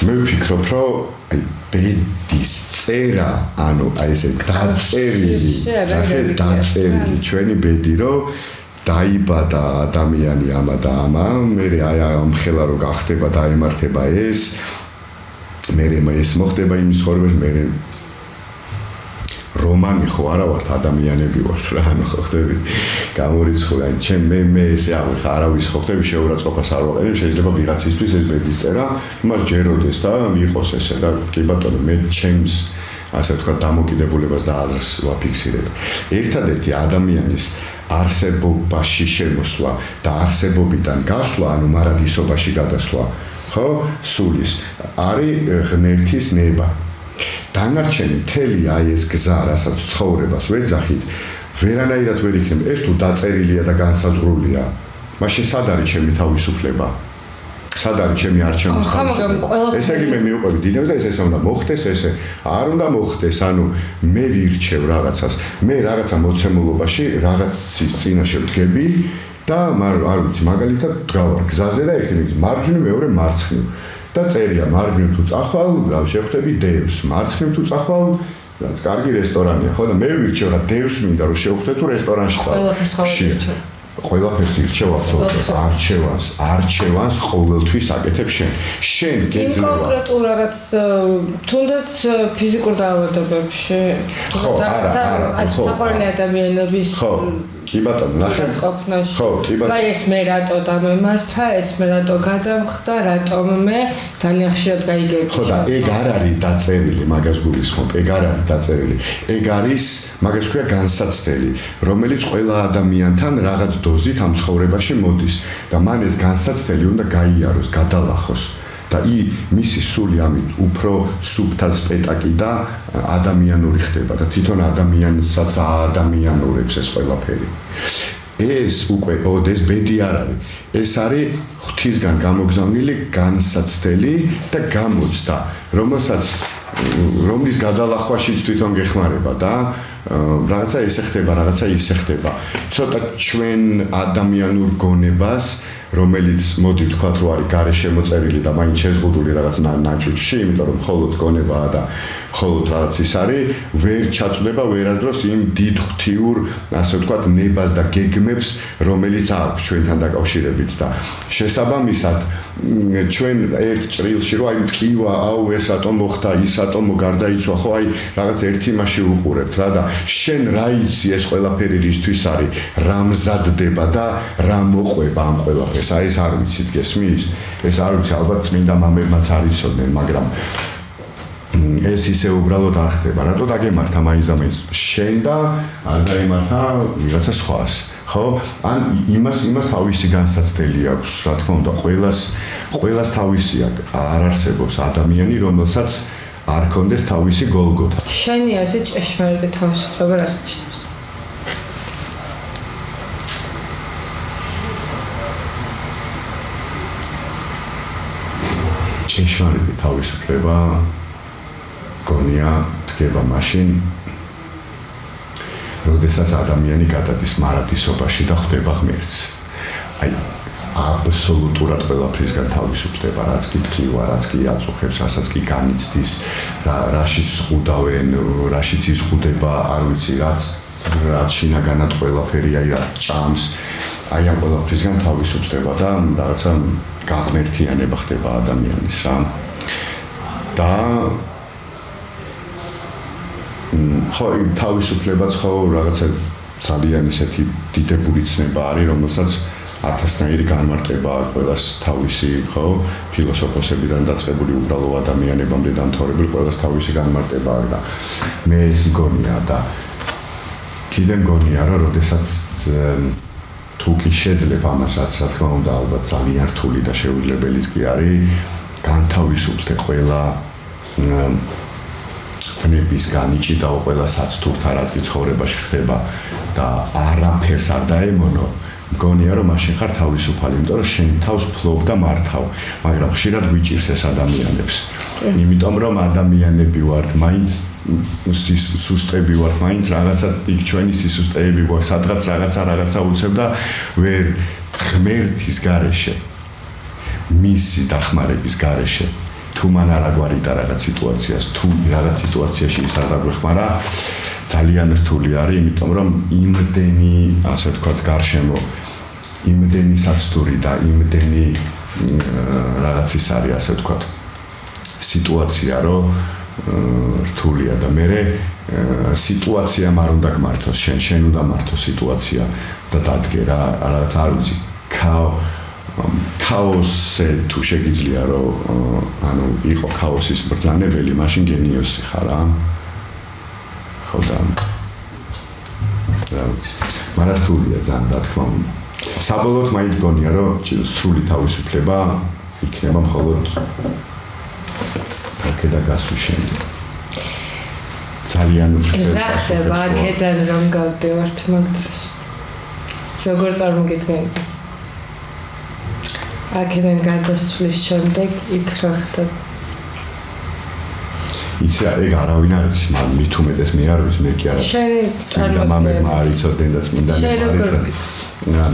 B: მე ვფიქრობ, რომ აი ბედის წერა, ანუ აი ესე დაწერილი ჩვენი ბედი, რომ დაიბადა ადამიანი ამა და ამა, მერე აი ამ ხელა რო გახდება და ემართება ეს, მერე ეს მოხდება იმის ხორბაში, მერე რომანი ხო არა ვართ ადამიანები ვართ რა ანუ ხო ხდები გამორიცხული ან ჩემ მე ესე ავიხა არავის ხო ხდები შეურაცხყოფას არ ვაყენებ შეიძლება ვიღაცისთვის ეს ბედის წერა იმას ჯეროდეს და მიიღოს ესე და კი ბატონო მე ჩემს ასე ვთქვათ დამოკიდებულებას და აზრს ვაფიქსირებ ერთადერთი ადამიანის არსებობაში შემოსვლა და არსებობიდან გასვლა ანუ მარადისობაში გადასვლა ხო სულის არის ღმერთის ნება დანარჩენი მთელი აი ეს გზა, რასაც ცხოვრებას ვეძახით, ვერანაირად ვერ იქნება. ეს თუ დაწერილია და განსაზღვრულია, მაშინ სად არის ჩემი თავისუფლება? სად არის ჩემი არჩევნის თავისუფლება? ესე იგი მე მივყვები დინებს და ესე უნდა მოხდეს, ესე არ უნდა მოხდეს, ანუ მე ვირჩევ რაღაცას. მე რაღაცა მოცემულობაში, რაღაცის წინაშე ვდგები და არ ვიცი, მაგალითად ვდგავარ გზაზე და ერთი მის მარჯვნივ, მეორე მარცხნივ. და წერია მარჯვნივ თუ წახვალ, რა შეხვდები დევს, მარცხნივ თუ წახვალ, რაც კარგი რესტორანია, ხო და მე ვირჩევ რა დევს მინდა რომ შევხვდე თუ რესტორანში წავალ. ყველაფერს ირჩევ აბსოლუტურად, არჩევანს ყოველთვის აკეთებ შენ. შენ გეძლევა.
A: კონკრეტულ რაღაც თუნდაც ფიზიკურ დაავადებებში.
B: ხო, არა,
A: საყვარელი ადამიანების
B: ხო, კი ბატონო, ნახე. ხო, კი ბატონო.
A: აი ეს მე რატო დამემართა, ეს მე რატო გადამხდა, რატომ მე ძალიან ხშირად გაიგებდი.
B: ხო და ეგ არ არის დაწერილი, მაგას გულისხმობ, ეგ არ არის დაწერილი. ეგ არის, მაგას ქვია განსაცდელი, რომელიც ყველა ადამიანთან რაღაც დოზით ამ ცხოვრებაში მოდის და მან ეს განსაცდელი უნდა გაიაროს, გადალახოს. და მისი სული ამით უფრო სუბტად სპეტაკი და ადამიანური ხდება და თვითონ ადამიანსაც ადამიანურებს ეს ყველაფერი. ეს უკვე ეს ბედი არ არის. ეს არის ღვთისგან გამოგზავნილი განსაცდელი და გამოცდა, რომლის გადალახვაშიც თვითონ გეხმარება და რაღაცა ესე ხდება, რაღაცა ისე ხდება. ცოტა ჩვენ ადამიანურ გონებას რომელიც მოდი ვთქვათ რომ არის გარეშე მოწერილი და მაინც შეზღუდული რაღაც ნაჭუჭში, იმიტომ რომ მხოლოდ გონებაა და მხოლოდ რაღაც ის არის, ვერ ჩაწვდება ვერასდროს იმ დიდ ღვთიურ, ასე ვთქვათ, ნებას და გეგმებს, რომელიც აქვს ჩვენთან დაკავშირებით და შესაბამისად ჩვენ ერთ ჭრილში რომ აი მტკივა, აუ ეს რატომ მოხდა, ის რატომ გარდაიცვა, ხო აი რაღაც ერთ იმაში უყურებთ რა და შენ რა იცი ეს ყველაფერი რისთვის არის, რა მზადდება და რა მოყვება ამ ყველაფერს. აი ეს არ ვიცით გესმის? ეს არ ვიცი, ალბათ წმინდა მამებმაც არ იცოდნენ, მაგრამ ეს ისე უბრალოდ არ ხდება. რატო დაგემართა მაინც და მაინც შენ და არ დაემართა ვიღაცა სხვას, ხო? ან იმას თავისი განსაცდელი აქვს, რა თქმა უნდა, ყველას თავისი არ არსებობს ადამიანი, რომელსაც არ ქონდეს თავისი გოლგოთა.
A: შენი აზრით ჭეშმარიტი თავისუფლება რას ნიშნავს?
B: ჭეშმარიტი თავისუფლება გონია დგება მაშინ, როდესაც ადამიანი გადადის მარადისობაში და ხვდება ღმერთს. აი, აბსოლუტურად ყველაფრისგან თავისუფლდება, რაც კი თხივა, რაც კი აწუხებს, რასაც კი განიცდის, რაშიც ზღუდავენ, რაშიც იზღუდება, არ ვიცი, რაც შინაგანად ყველაფერი, აი რა ჭამს, აი ამ ყველაფრისგან თავისუფლდება და რაღაცა გაღმერთიანება ხდება ადამიანის რა. და ხო, თავისუფლებაც ხო რაღაცა ძალიან ისეთი დიდებული ცნება არის, რომელსაც 1000-ნაირი განმარტება ყველას თავისი, ხო, ფილოსოფოსებიდან დაწყებული უბრალო ადამიანებამდე დამთავრებული ყველას თავისი განმარტება აქვს და მე ეს მგონია და კიდე მგონია რომ როდესაც თუ კი შეძლებ ამასაც, რა თქმა უნდა, ალბათ ძალიან რთული და შეუძლებელიც კი არის განთავისუფლდე ყველა ვნების განიჭიდაო ყველა საცთურთა რაც კი ცხოვრებაში ხდება და არაფერს არ დაემონო მგონია რომ მაშინ ხარ თავისუფალი, იმიტომ რომ შენ თავს ფლობ და მართავ, მაგრამ ხშირად გვიჭირს ეს ადამიანებს. იმიტომ რომ ადამიანები ვართ, მაინც სუსტები ვართ, მაინც რაღაცა იქ ჩვენი სისუსტეები გვაქვს, სადღაც რაღაცა უცებ და ვერ ღმერთის გარეშე, მისი დახმარების გარეშე თუ მან არ აგვარიდა რაღაც სიტუაციას, თუ რაღაც სიტუაციაში ის არ დაგვეხმარა, ძალიან რთული არის, იმიტომ რომ იმდენი, ასე ვთქვათ, გარშემო იმდენი საცდური და იმდენი რაღაც ის არის, ასე ვთქვათ, სიტუაცია, რომ რთულია და მე სიტუაცია არ უნდა გმართოს, შენ უნდა მართო სიტუაცია და დადგე რა, რაღაც არ ვიცი, ქაოსზე თუ შეგიძლია რომ ანუ იყო ქაოსის ბრძანებელი, მაშინ გენიოსი ხარ რა. ხო და მაგრამ რთულია ძალიან, რა თქმა უნდა. საბოლოოდ მაინც გონია რომ სრული თავისუფლება იქნება მხოლოდ აქედან გასვლის. ძალიან უხეშად.
A: რა ხდება აქედან რომ გავდივართ მაგ დროს? როგორ წარმოგიდგენთ? აქედან გადასვლის შემდეგ იქ რა ხდება?
B: იცი ეგ არავინ არ იცის, მაგრამ მით უმეტეს მე არ ვიცი, მე კი არა.
A: შენ
B: წარმოგიდგენთ არ იცოდნენ და წმინდანები არ იცოდნენ.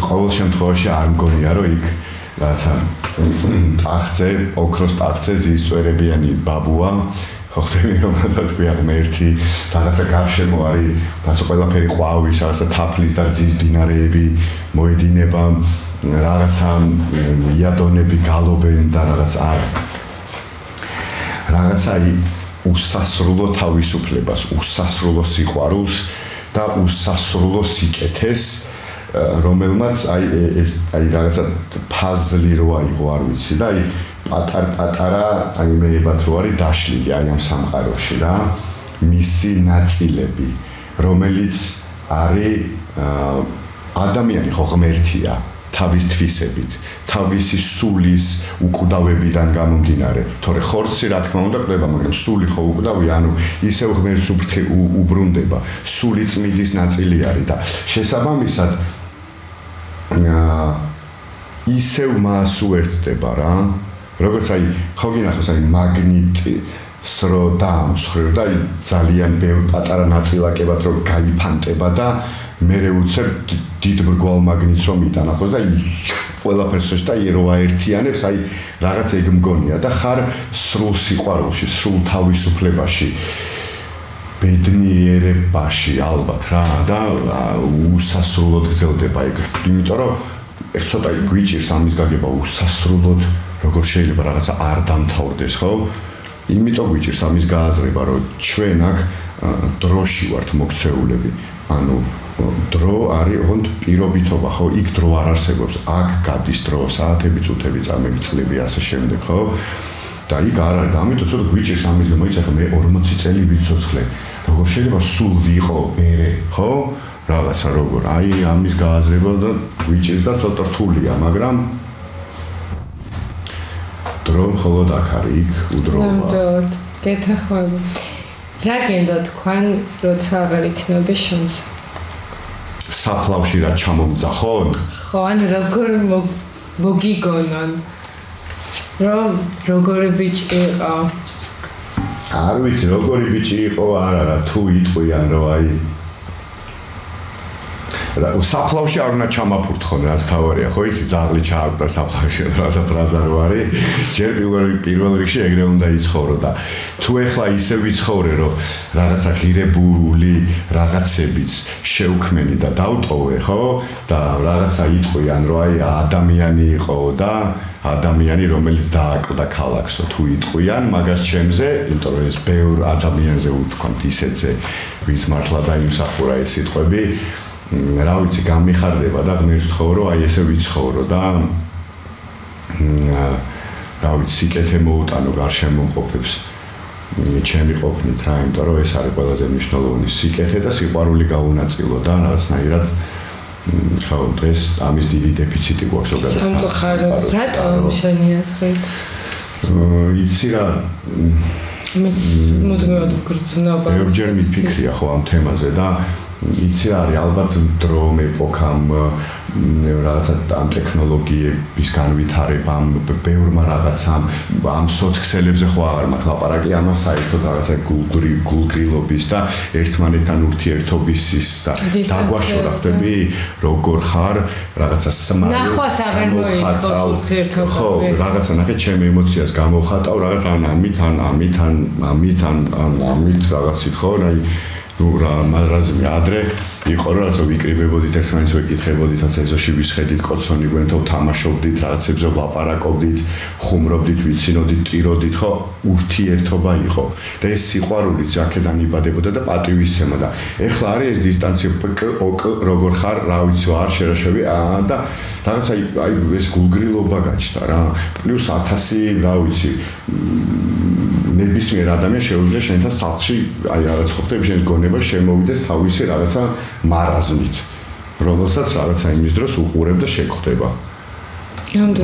B: ყოველ შემთხვევაში არ მგონია რომ იქ რაცა ტახტზე, ოქროს ტახტზე ზის წვერებიანი ბაბუა, ხო ხდები რომ სადაც ქვია ღმერთი, რაღაცა გარშემო არის, რაღაცა ყველაფერი ყვავის, რაღაცა თაფლის და ზის დინარეები მოედინება, რაღაცა იადონები გალობენ და რაღაც არ რაღაცა უსასრულო თავისუფლებას, უსასრულო სიყვარულს და უსასრულო სიკეთეს, რომელმაც ეს რაღაცა ფაზლი რო აიღო, არ ვიცი და პატარ-პატარა მეებად რო არის დაშლილი ამ სამყაროში რა, მისი ნაწილები, რომელიც არის ადამიანი ხო ღმერთია თავის თვისებით, თავისი სულის უკვდავებიდან გამომდინარე. თორე ხორცი რა თქმა უნდა ყდება, მაგრამ სული ხო უკვდავია, ანუ ისევ ღმერთს უბრუნდება. სული წმინდის ნაწილი არის და შესაბამისად ისევ მას უერთდება რა. როგორც აი ხო გინახავს აი მაგნიტს რო დაამსხვრევ და ძალიან ბევრ პატარა ნაწილაკებად რო გაიფანტება და მერე უცებ დიდ ბრგვალ მაგნიტს რომ იტანახოს და ყველაფერს და რო აერთიანებს, აი რაღაც ეგ მგონია და ხარ სრულ სიყვარულში, სრულ თავისუფლებაში, ბედნიერებაში ალბათ რა და უსასრულოდ გრძელდება ეგ. იმიტომ რომ ეხ ცოტა გვიჭირს ამის გაგება უსასრულოდ, როგორ შეიძლება რაღაცა არ დამთავრდეს, ხო? იმიტომ გვიჭირს ამის გააზრება, რომ ჩვენ აქ დროში ვართ მოქცეულები. ანუ დრო არის ოღონდ პირობითობა, ხო? იქ დრო არ არსებობს. აქ გადის დრო, საათები, წუთები, წამები, წლები, ასე შემდეგ, ხო? და იქ არ არის. და ამიტომ ცოტა გვიჭირს ამის გამო, იცი ახლა მე 40 წელი ვიცოცხლე. როგორ შეიძლება სულ ვიყო მერე, ხო? რაღაცა როგორ. აი ამის გააზრება და გვიჭირს და ცოტა რთულია, მაგრამ დრო მხოლოდ აქ არის, იქ უდროა.
A: ნამდვილად. გეთახვები. რა გენდა თქვენ, როცა აღარ იქნება შანსი?
B: საფლავში რა ჩამომძახონ?
A: ხო, ან როგორ მოგიგონონ? რომ როგორი ბიჭი იყო?
B: არ ვიცი, როგორი ბიჭი იყო, არა, თუ იტყვიან, რომ აი საფლავში არ უნდა ჩამაფურთხონ, რაც თავარია, ხო იცი, ძაღლი ჩააკვდა საფლავში, რაცა ფრაზა რო არის, ჯერ პირველ რიგში ეგრე უნდა იცხოვრო და თუ ეხლა ისე ვიცხოვრე, რომ რაღაცა ღირებული რაღაცებიც შევქმენი და დავტოვე, ხო? და რაღაცა იტყვიან, რომ აი ადამიანი იყო და ადამიანი, რომელიც დააკლდა ქალაქსო, თუ იტყვიან მაგას ჩემზე, იმიტომ რომ ეს ბევრ ადამიანზე უთქვამთ ისეთზე, ვის მართლა დაიმსახურა ეს სიტყვები, რა ვიცი, გამიხარდება და ღმერთს ვთხოვ, რომ აი ესე ვიცხოვრო და რა ვიცი, სიკეთე მოუტანო გარშემო მყოფებს. ჩემი ყოფნით რა, იმიტომ რომ ეს არის ყველაზე მნიშვნელოვანი სიკეთე და სიყვარული გაუნაწილო და რაღაცნაირად ხო დღეს ამის დიდი დეფიციტი გვაქვს ზოგადად.
A: სამწუხაროდ, რატომ შენი აზრით?
B: იცი რა
A: მე მუდმივად ვგრძნობა.
B: ბევრჯერ მიფიქრია ხო ამ თემაზე და იცი რა არის ალბათ დრომ ეპოქამ რაღაცა ამ ტექნოლოგიების განვითარებამ ბევრმა რაღაცამ ამ სოციქსელებზე ხო აღარ მაქვს ლაპარაკი ამას საერთოდ რაღაცა გულგრილობის და ერთმანეთთან ურთიერთობის და დაგვაშორა ხდები როგორ ხარ რაღაცა სმაილ
A: ნახვას აღარ მოიხდოს ურთიერთობა
B: ხო რაღაცა ნახე ჩემ ემოციას გამოვხატავ რაღაც ამით რაღაცით ხო აი ну რა მაგაზე ადრე იყო რომ რაღაცა ვიკრიბებოდით ერთმანეთს ვეკითხებოდით რაც ეზოში ვისხედით კოცონი გვენთო თამაშობდით რაღაცებზე ვლაპარაკობდით ხუმრობდით ვიცინოდით ტიროდით ხო ურთიერთობა იყო და ეს სიყვარულიც აქედან იბადებოდა და პატივისცემა და ეხლა არის ეს დისტანცია როგორ ხარ რა ვიცი არ შერაშები და რაღაცა აი ეს გულგრილობა გაჩნდა რა პლუს 1000 რა ვიცი ნებისმიერ ადამიანს შეუძლია შენთან სახლში აი რაღაც ყოფტები შენს გონებას შემოვიდეს თავისი რაღაცა მარაზმით რომელსაც რაღაცა იმის დროს უყურებ და შეგხვდება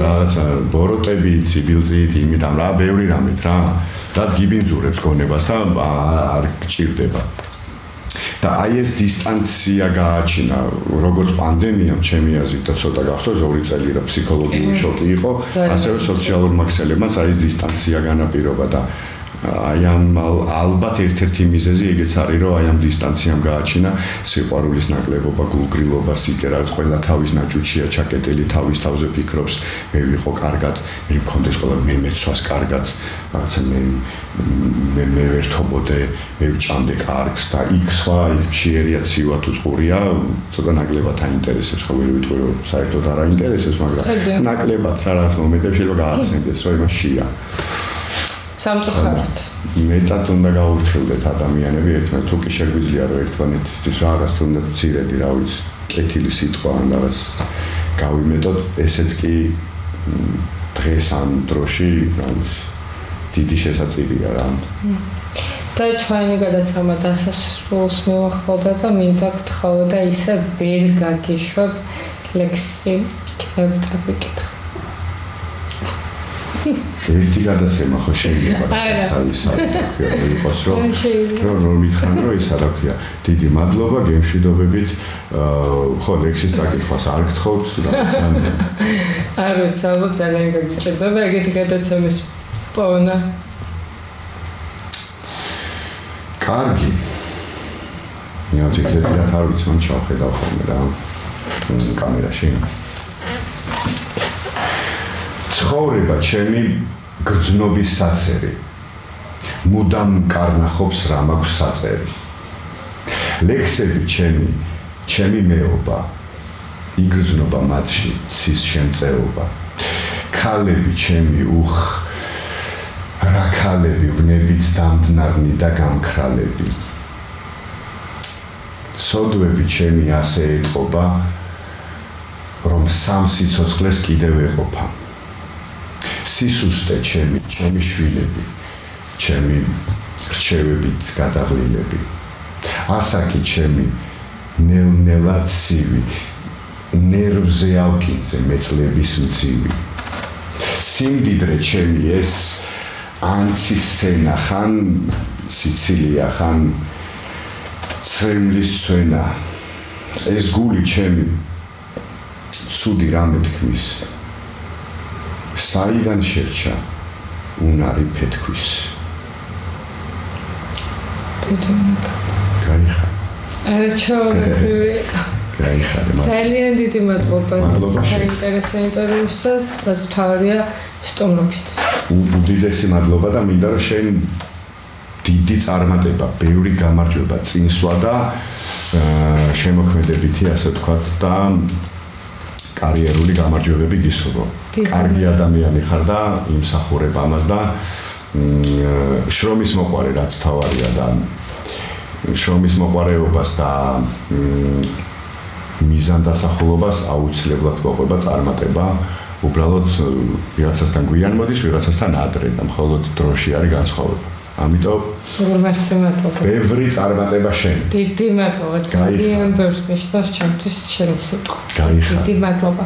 B: რაღაცა ბოროტები ციბილწით იმით ამ რა ბევრი რამით რა რაც გიბინძურებს გონებას და არ გჭირდება და აი ეს დისტანცია გააჩინა როგორც პანდემიამ ჩემი აზრით და ცოტა გახსოვს 2 წელი რა ფსიქოლოგიური შოკი იყო ასევე სოციალურ მაქსელებმაც აი ეს დისტანცია განაპირობა და აი ამ ალბათ ერთ-ერთი მიზეზი ეგეც არის რომ აი ამ დისტანციამ გააჩინა სიყვარულის ნაკლებობა, გულგრილობა, სიკე რაც ყველა თავის ნაჭუჭია ჩაკეტილი თავის თავზე ფიქრობს მე ვიყო კარგად, მე მქონდეს ყველა მე მეცვას კარგად, რაღაცა მე ვერთობოდე, მე ვჭამდე კარგს და იქ სხვა იქ შეერია ცივა თუ წყურია, ცოტა ნაკლებად აინტერესებს, ხო ვერ ვიტყვი რომ საერთოდ არ აინტერესებს, მაგრამ ნაკლებად რა რაღაც მომენტებში რომ გაახსენდეს, რომ იმაშია
A: სამწუხაროდ
B: მეტად უნდა გაურთხილდეთ ადამიანები ერთმანეთს თუ კი შეგვიძლია რომ ერთმანეთისთვის რაღაც თუნდაც მცირედი რა ვიცი კეთილი სიტყვა ან რაღაც გავიმეტოთ ესეც კი დღეს ამ დროში რა ვიცი დიდი შესაძლებელია რა
A: და ჩვენი გადაცემა დასასრულს მივახვალდა და მინდა გთხოვდა ისე ვერ გაგიშვებ ლექსი იქნებოდა ვიკითხო
B: ერთი გადაცემა ხო შეიძლება იყოს რომ მითხან რომ ისა რა ქვია დიდი მადლობა გემშვიდობებით ხო ლექსის წაკითხვას არ გთხოვთ
A: არ ვიცი ალბათ ძალიან გაგიჭირდება ეგეთი გადაცემის პოვნა
B: კარგი მე ვთქვი არ ვიცი მან ჩავხედავ ხოლმე რა კამერაში ცხოვრება ჩემი გრძნობის საწერი მუდამ კარნახობს რა მაქვს საწერი ლექსები ჩემი მეობა იგრძნობა მათში ცის შემწეობა ქალები ჩემი რა ქალები ვნებით დამდნარნი და გამქრალები სოდვები ჩემი ასე ეტყობა რომ სამ სიცოცხლეს კიდევ ეყოფა სისუსტე ჩემი შვილები ჩემი რჩევებით გადაღლილები ასაკი ჩემი ნელ-ნელად ცივი ნერვზე ალკინზე მეწლების მცივი სიმდიდრე ჩემი ეს ანცის სცენა ხან სიცილია ხან ცრემლის ცვენა ეს გული ჩემი ცუდი რამე თქმის საიდან შერჩა უნარი ფეთქვის გაიხარ ძალიან დიდი მადლობა საინტერესო ინტერვიუსთან და თავარია სტუმრობით უდიდესი მადლობა და მინდა რომ შენ დიდი წარმატება ბევრი გამარჯვება წინსვლა და შემოქმედებითი ასე ვთქვათ და კარიერული გამარჯვებები გისურვო. კარგი ადამიანი ხარ და იმსახურებ ამას და შრომის მოყვარე რაც თავარია და შრომის მოყვარეობას და მიზანდასახულობას აუცილებლად გვაყვება წარმატება. უბრალოდ ვიღაცასთან გვიან მოდის, ვიღაცასთან ადრე და მხოლოდ დროში არის განსხვავება. ამიტომ ბევრი წარმატება შენ.
A: დიდი მადლობა. ძალიან ბევრს მიშნავს ჩემთვის შენი სიტყვა.
B: გაიხარ.
A: დიდი მადლობა.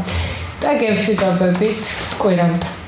A: და გემშვიდობებით კვირამდე.